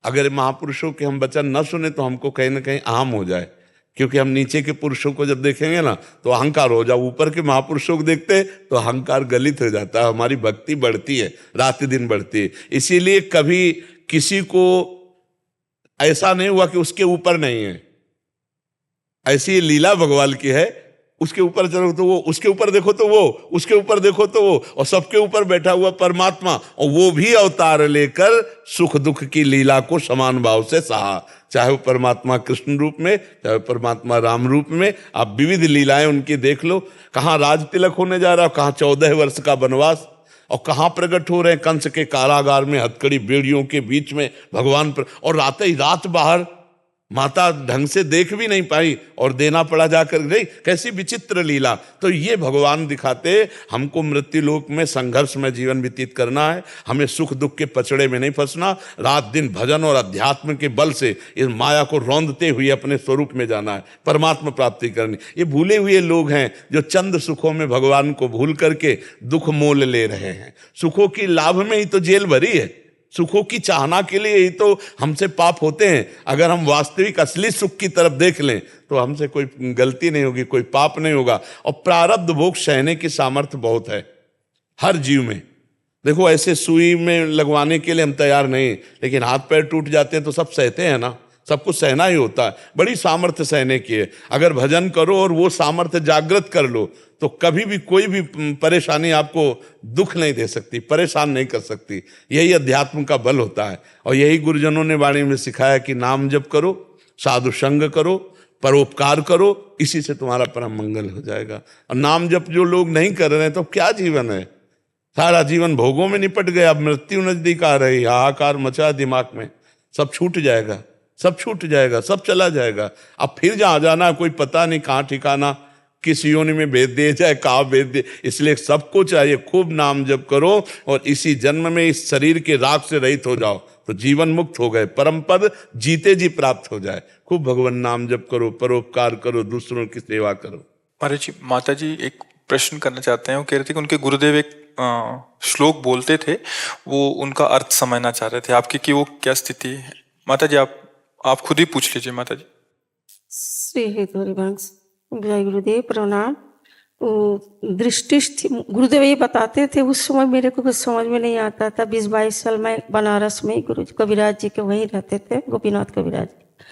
Speaker 2: अगर महापुरुषों के हम वचन न सुने तो हमको कहीं ना कहीं अहम हो जाए, क्योंकि हम नीचे के पुरुषों को जब देखेंगे ना तो अहंकार हो जाए, ऊपर के महापुरुषों को देखते तो अहंकार गलित हो जाता है, हमारी भक्ति बढ़ती है, रात दिन बढ़ती है। इसीलिए कभी किसी को ऐसा नहीं हुआ कि उसके ऊपर नहीं है, ऐसी लीला भगवान की है, उसके ऊपर चलो तो वो, उसके ऊपर देखो तो वो, उसके ऊपर देखो तो वो, और सबके ऊपर बैठा हुआ परमात्मा, और वो भी अवतार लेकर सुख दुख की लीला को समान भाव से सहा, चाहे वो परमात्मा कृष्ण रूप में, चाहे वो परमात्मा राम रूप में। आप विविध लीलाएं उनकी देख लो, कहाँ राज तिलक होने जा रहा है, कहाँ 14 वर्ष का वनवास, और कहाँ प्रकट हो रहे हैं कंस के कारागार में हथकड़ी बेड़ियों के बीच में भगवान पर, और रात ही रात बाहर माता ढंग से देख भी नहीं पाई और देना पड़ा जाकर, नहीं कैसी विचित्र लीला। तो ये भगवान दिखाते हमको मृत्यु लोक में संघर्ष में जीवन व्यतीत करना है, हमें सुख दुख के पचड़े में नहीं फंसना, रात दिन भजन और अध्यात्म के बल से इस माया को रौंदते हुए अपने स्वरूप में जाना है, परमात्मा प्राप्ति करनी। ये भूले हुए लोग हैं जो चंद सुखों में भगवान को भूल करके दुख मोल ले रहे हैं। सुखों की लाभ में ही तो जेल भरी है, सुखों की चाहना के लिए ही तो हमसे पाप होते हैं। अगर हम वास्तविक असली सुख की तरफ देख लें तो हमसे कोई गलती नहीं होगी, कोई पाप नहीं होगा। और प्रारब्ध भोग सहने की सामर्थ्य बहुत है हर जीव में। देखो ऐसे सुई में लगवाने के लिए हम तैयार नहीं, लेकिन हाथ पैर टूट जाते हैं तो सब सहते हैं ना, सब कुछ सहना ही होता है। बड़ी सामर्थ्य सहने की है। अगर भजन करो और वो सामर्थ्य जागृत कर लो तो कभी भी कोई भी परेशानी आपको दुख नहीं दे सकती, परेशान नहीं कर सकती। यही अध्यात्म का बल होता है। और यही गुरुजनों ने वाणी में सिखाया कि नाम जप करो, साधु संग करो, परोपकार करो, इसी से तुम्हारा परम मंगल हो जाएगा। और नाम जप जो लोग नहीं कर रहे हैं तो क्या जीवन है, सारा जीवन भोगों में निपट गया। अब मृत्यु नजदीक आ रही, हाहाकार मचा दिमाग में, सब छूट जाएगा, सब छूट जाएगा, सब चला जाएगा। अब फिर जहाँ जाना कोई पता नहीं, कहाँ ठिकाना, किस योनि में भेज दिए जाए, कहाँ भेज दे। इसलिए सबको चाहिए खूब नाम जप करो और इसी जन्म में इस शरीर के राग से रहित हो जाओ तो जीवन मुक्त हो गए, परम पद जीते जी प्राप्त हो जाए। खूब भगवान नाम जप करो, परोपकार करो, दूसरों की सेवा करो।
Speaker 1: महाराज जी, माता जी एक प्रश्न करना चाहते हैं। वो कह रहे थे कि उनके गुरुदेव एक श्लोक बोलते थे, वो उनका अर्थ समझना चाह रहे थे आपकी कि वो क्या स्थिति है। माता जी आप खुद ही पूछ लीजिए माता जी।
Speaker 7: श्री हेतु हरिवंश, जय गुरुदेव, प्रणाम। दृष्टि गुरुदेव ये बताते थे, उस समय मेरे को कुछ समझ में नहीं आता था। 20-22 साल मैं बनारस में गुरु कविराज जी के वहीं रहते थे, गोपीनाथ कविराज जी।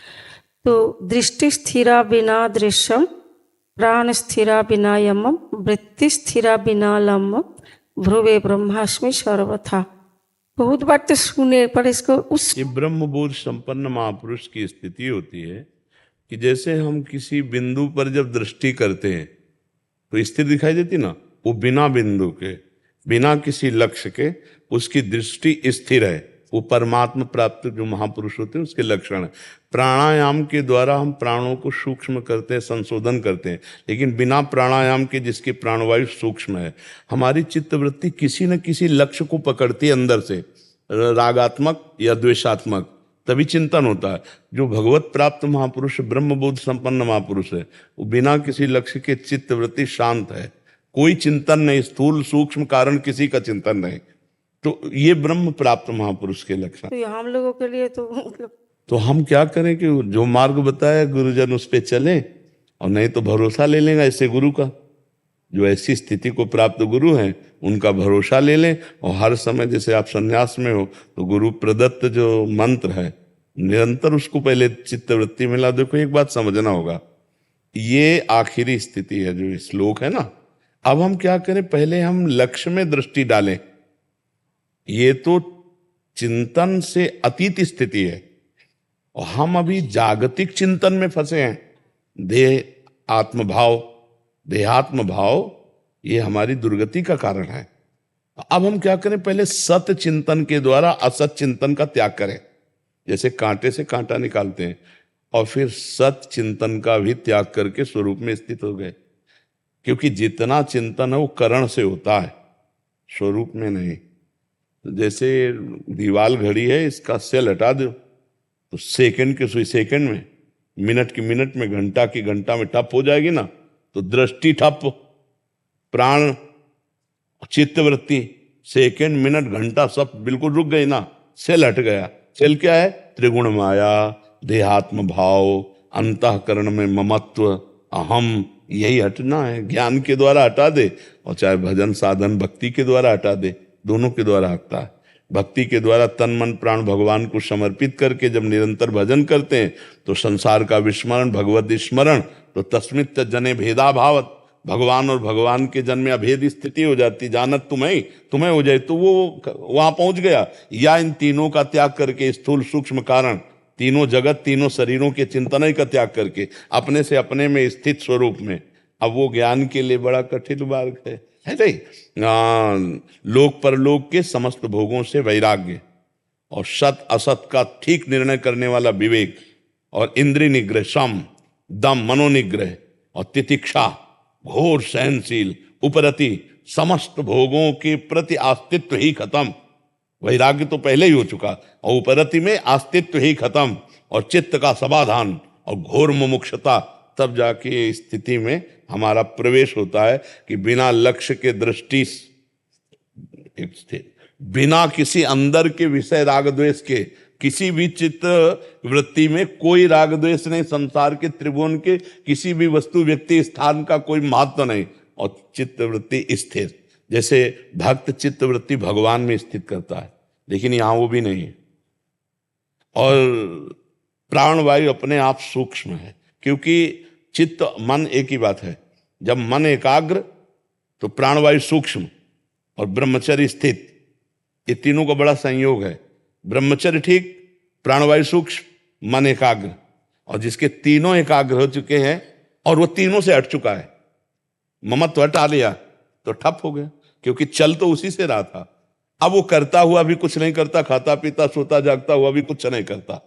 Speaker 7: तो दृष्टि स्थिरा बिना दृश्यम, प्राण स्थिरा बिना यमम, वृत्ति स्थिरा बिना लम्ब, ध्रुवे ब्रह्मास्मि सर्वथा। बहुत बार तो सुने पर इसको उस
Speaker 2: ये ब्रह्मबोध संपन्न महापुरुष की स्थिति होती है कि जैसे हम किसी बिंदु पर जब दृष्टि करते हैं तो स्थिर दिखाई देती ना, वो बिना बिंदु के, बिना किसी लक्ष्य के उसकी दृष्टि स्थिर है। वो परमात्मा प्राप्त जो महापुरुष होते हैं उसके लक्षण है। प्राणायाम के द्वारा हम प्राणों को सूक्ष्म करते हैं, संशोधन करते हैं, लेकिन बिना प्राणायाम के जिसकी प्राणवायु सूक्ष्म है, हमारी चित्तवृत्ति किसी न किसी लक्ष्य को पकड़ती है अंदर से, रागात्मक या द्वेषात्मक, तभी चिंतन होता है। जो भगवत प्राप्त महापुरुष, ब्रह्मबोध संपन्न महापुरुष है, वो बिना किसी लक्ष्य के चित्तवृत्ति शांत है, कोई चिंतन नहीं, स्थूल सूक्ष्म कारण किसी का चिंतन नहीं। तो ये ब्रह्म प्राप्त महापुरुष के लक्षण।
Speaker 7: तो हम लोगों के लिए तो मतलब
Speaker 2: तो हम क्या करें कि जो मार्ग बताया गुरुजन उस पे चलें, और नहीं तो भरोसा ले लेंगे ऐसे गुरु का। जो ऐसी स्थिति को प्राप्त गुरु हैं उनका भरोसा ले लें, और हर समय जैसे आप संन्यास में हो तो गुरु प्रदत्त जो मंत्र है निरंतर उसको पहले चित्तवृत्ति मिला। देखो एक बात समझना होगा, ये आखिरी स्थिति है जो श्लोक है ना। अब हम क्या करें, पहले हम लक्ष्य में दृष्टि डालें। ये तो चिंतन से अतीत स्थिति है और हम अभी जागतिक चिंतन में फंसे हैं। देह आत्मभाव, देहात्म भाव, ये हमारी दुर्गति का कारण है। अब हम क्या करें, पहले सत्य चिंतन के द्वारा असत चिंतन का त्याग करें। जैसे कांटे से कांटा निकालते हैं, और फिर सत्य चिंतन का भी त्याग करके स्वरूप में स्थित हो गए। क्योंकि जितना चिंतन है वो करण से होता है, स्वरूप में नहीं। जैसे दीवाल घड़ी है, इसका सेल हटा दो तो सेकंड के सुई सेकंड में, मिनट की मिनट में, घंटा की घंटा में ठप हो जाएगी ना। तो दृष्टि ठप, प्राण चित्तवृत्ति सेकंड, मिनट, घंटा सब बिल्कुल रुक गई ना, सेल हट गया। सेल क्या है? त्रिगुण माया, देहात्म भाव, अंतःकरण में ममत्व, अहम, यही हटना है। ज्ञान के द्वारा हटा दे और चाहे भजन साधन भक्ति के द्वारा हटा दे, दोनों के द्वारा हटता है। भक्ति के द्वारा तन मन प्राण भगवान को समर्पित करके जब निरंतर भजन करते हैं तो संसार का विस्मरण, भगवत स्मरण, तो तस्मित जने भेदा भावत, भगवान और भगवान के जन में अभेद स्थिति हो जाती। जानत तुम्हें हो जाए तो वो वहां पहुंच गया। या इन तीनों का त्याग करके, स्थूल सूक्ष्म कारण, तीनों जगत, तीनों शरीरों के चिंतन का त्याग करके अपने से अपने में स्थित स्वरूप में, अब वो ज्ञान के लिए बड़ा कठिन मार्ग है नहीं। लोक परलोक के समस्त भोगों से वैराग्य और सत असत का ठीक निर्णय करने वाला विवेक और इंद्रिय निग्रह, सम दम, मनोनिग्रह और तितिक्षा, घोर सहनशील, उपरति, समस्त भोगों के प्रति अस्तित्व ही खत्म। वैराग्य तो पहले ही हो चुका और उपरति में अस्तित्व ही खत्म और चित्त का समाधान और घोर मुमुक्षता, तब जाके इस स्थिति में हमारा प्रवेश होता है कि बिना लक्ष्य के दृष्टि, बिना किसी अंदर के विषय राग द्वेष के, किसी भी चित्त वृत्ति में कोई राग द्वेष नहीं, संसार के त्रिभुवन के किसी भी वस्तु व्यक्ति स्थान का कोई महत्व नहीं, और चित्त वृत्ति स्थिर। जैसे भक्त चित्त वृत्ति भगवान में स्थित करता है, लेकिन यहां वो भी नहीं है। और प्राणवायु अपने आप सूक्ष्म है, क्योंकि चित्त मन एक ही बात है। जब मन एकाग्र तो प्राणवायु सूक्ष्म और ब्रह्मचर्य स्थित, ये तीनों का बड़ा संयोग है। ब्रह्मचर्य ठीक, प्राणवायु सूक्ष्म, मन एकाग्र। और जिसके तीनों एकाग्र हो चुके हैं और वो तीनों से हट चुका है, ममत्व हटा लिया तो ठप हो गया, क्योंकि चल तो उसी से रहा था। अब वो करता हुआ भी कुछ नहीं करता, खाता पीता सोता जागता हुआ भी कुछ नहीं करता।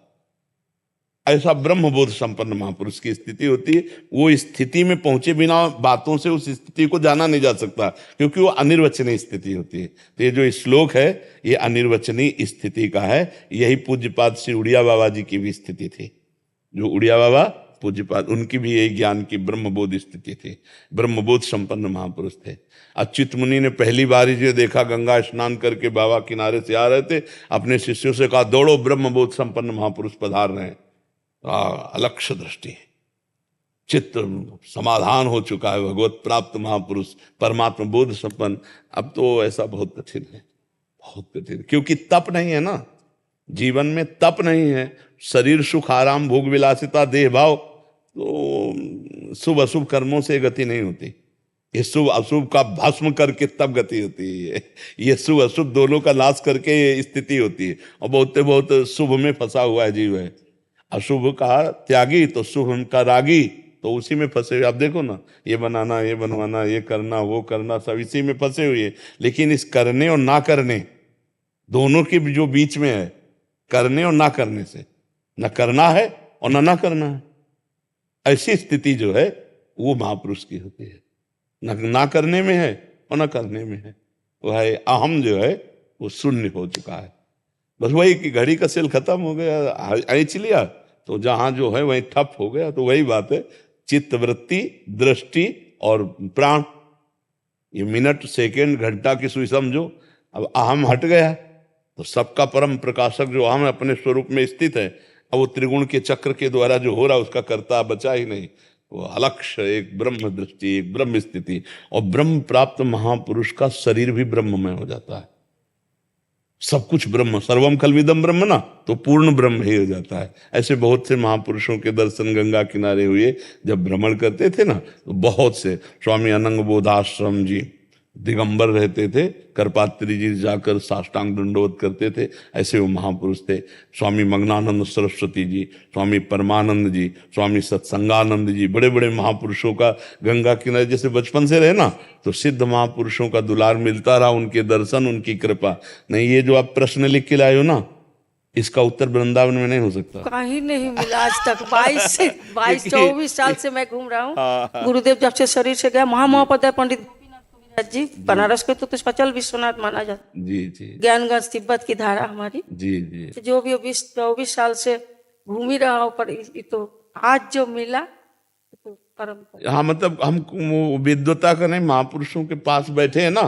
Speaker 2: ऐसा ब्रह्मबोध संपन्न महापुरुष की स्थिति होती है। वो स्थिति में पहुंचे बिना बातों से उस स्थिति को जाना नहीं जा सकता, क्योंकि वो अनिर्वचनीय स्थिति होती है। तो ये जो श्लोक है ये अनिर्वचनीय स्थिति का है। यही पूज्यपाद श्री उड़िया बाबा जी की भी स्थिति थी। जो उड़िया बाबा पूज्यपाद, उनकी भी यही ज्ञान की ब्रह्मबोध स्थिति थी। ब्रह्मबोध संपन्न महापुरुष थे। अच्युत मुनि ने पहली बार जो देखा, गंगा स्नान करके बाबा किनारे से आ रहे थे, अपने शिष्यों से कहा, दौड़ो, ब्रह्मबोध संपन्न महापुरुष पधार रहे हैं। अलक्ष्य दृष्टि, चित्त समाधान हो चुका है, भगवत प्राप्त महापुरुष, परमात्मा बोध संपन्न। अब तो ऐसा बहुत कठिन है, बहुत कठिन, क्योंकि तप नहीं है ना, जीवन में तप नहीं है। शरीर सुख आराम भोग विलासिता देह भाव, तो शुभ अशुभ कर्मों से गति नहीं होती। ये शुभ अशुभ का भस्म करके तब गति होती है। ये शुभ अशुभ दोनों का नाश करके स्थिति होती है। और बहुत शुभ में फंसा हुआ है जीव है, अशुभ का त्यागी तो शुभ का रागी, तो उसी में फंसे हुए। आप देखो ना, ये बनाना, ये बनवाना, ये करना, वो करना, सब इसी में फंसे हुए। लेकिन इस करने और ना करने दोनों के जो बीच में है, करने और ना करने से, न करना है और ना करना है, ऐसी स्थिति जो है वो महापुरुष की होती है। ना करने में है और ना करने में है, वह है अहम जो है वो शून्य हो चुका है। बस वही कि घड़ी का सेल खत्म हो गया, ऐंच लिया तो जहां जो है वही ठप हो गया। तो वही बात है, चित्त वृत्ति, दृष्टि और प्राण, ये मिनट सेकंड घंटा की सुई समझो। अब अहम हट गया तो सबका परम प्रकाशक जो अहम अपने स्वरूप में स्थित है, अब वो त्रिगुण के चक्र के द्वारा जो हो रहा है उसका कर्ता बचा ही नहीं। वो अलक्ष्य, एक ब्रह्म दृष्टि, एक ब्रह्म स्थिति। और ब्रह्म प्राप्त महापुरुष का शरीर भी ब्रह्ममय हो जाता है, सब कुछ ब्रह्म, सर्वम खल्विदम ब्रह्म ना, तो पूर्ण ब्रह्म ही हो जाता है। ऐसे बहुत से महापुरुषों के दर्शन गंगा किनारे हुए, जब भ्रमण करते थे ना, तो बहुत से स्वामी अनंग बोधाश्रम जी दिगंबर रहते थे, करपात्री जी जाकर साष्टांग दंडवत करते थे, ऐसे वो महापुरुष थे। स्वामी मग्नानंद सरस्वती जी, स्वामी परमानंद जी, स्वामी सत्संगानंद जी, बड़े बड़े महापुरुषों का गंगा किनारे जैसे बचपन से रहे ना, तो सिद्ध महापुरुषों का दुलार मिलता रहा, उनके दर्शन, उनकी कृपा। नहीं, ये जो आप प्रश्न लिख के लाए हो ना, इसका उत्तर वृंदावन में नहीं हो सकता,
Speaker 7: कहीं नहीं मिला आज तक। 24 साल से मैं घूम रहा हूँ। गुरुदेव जब से शरीर से गया, महामहोपाध्याय पंडित जी बनारस के तो स्पचल विश्वनाथ माना जाता।
Speaker 2: जी जी,
Speaker 7: ज्ञानगंज तिब्बत की धारा हमारी।
Speaker 2: जी जी,
Speaker 7: जो भी 24 साल से घूम ही रहा हूँ, पर तो आज जो मिला तो परम।
Speaker 2: हाँ, मतलब हम विद्वता का नहीं, महापुरुषों के पास बैठे हैं ना,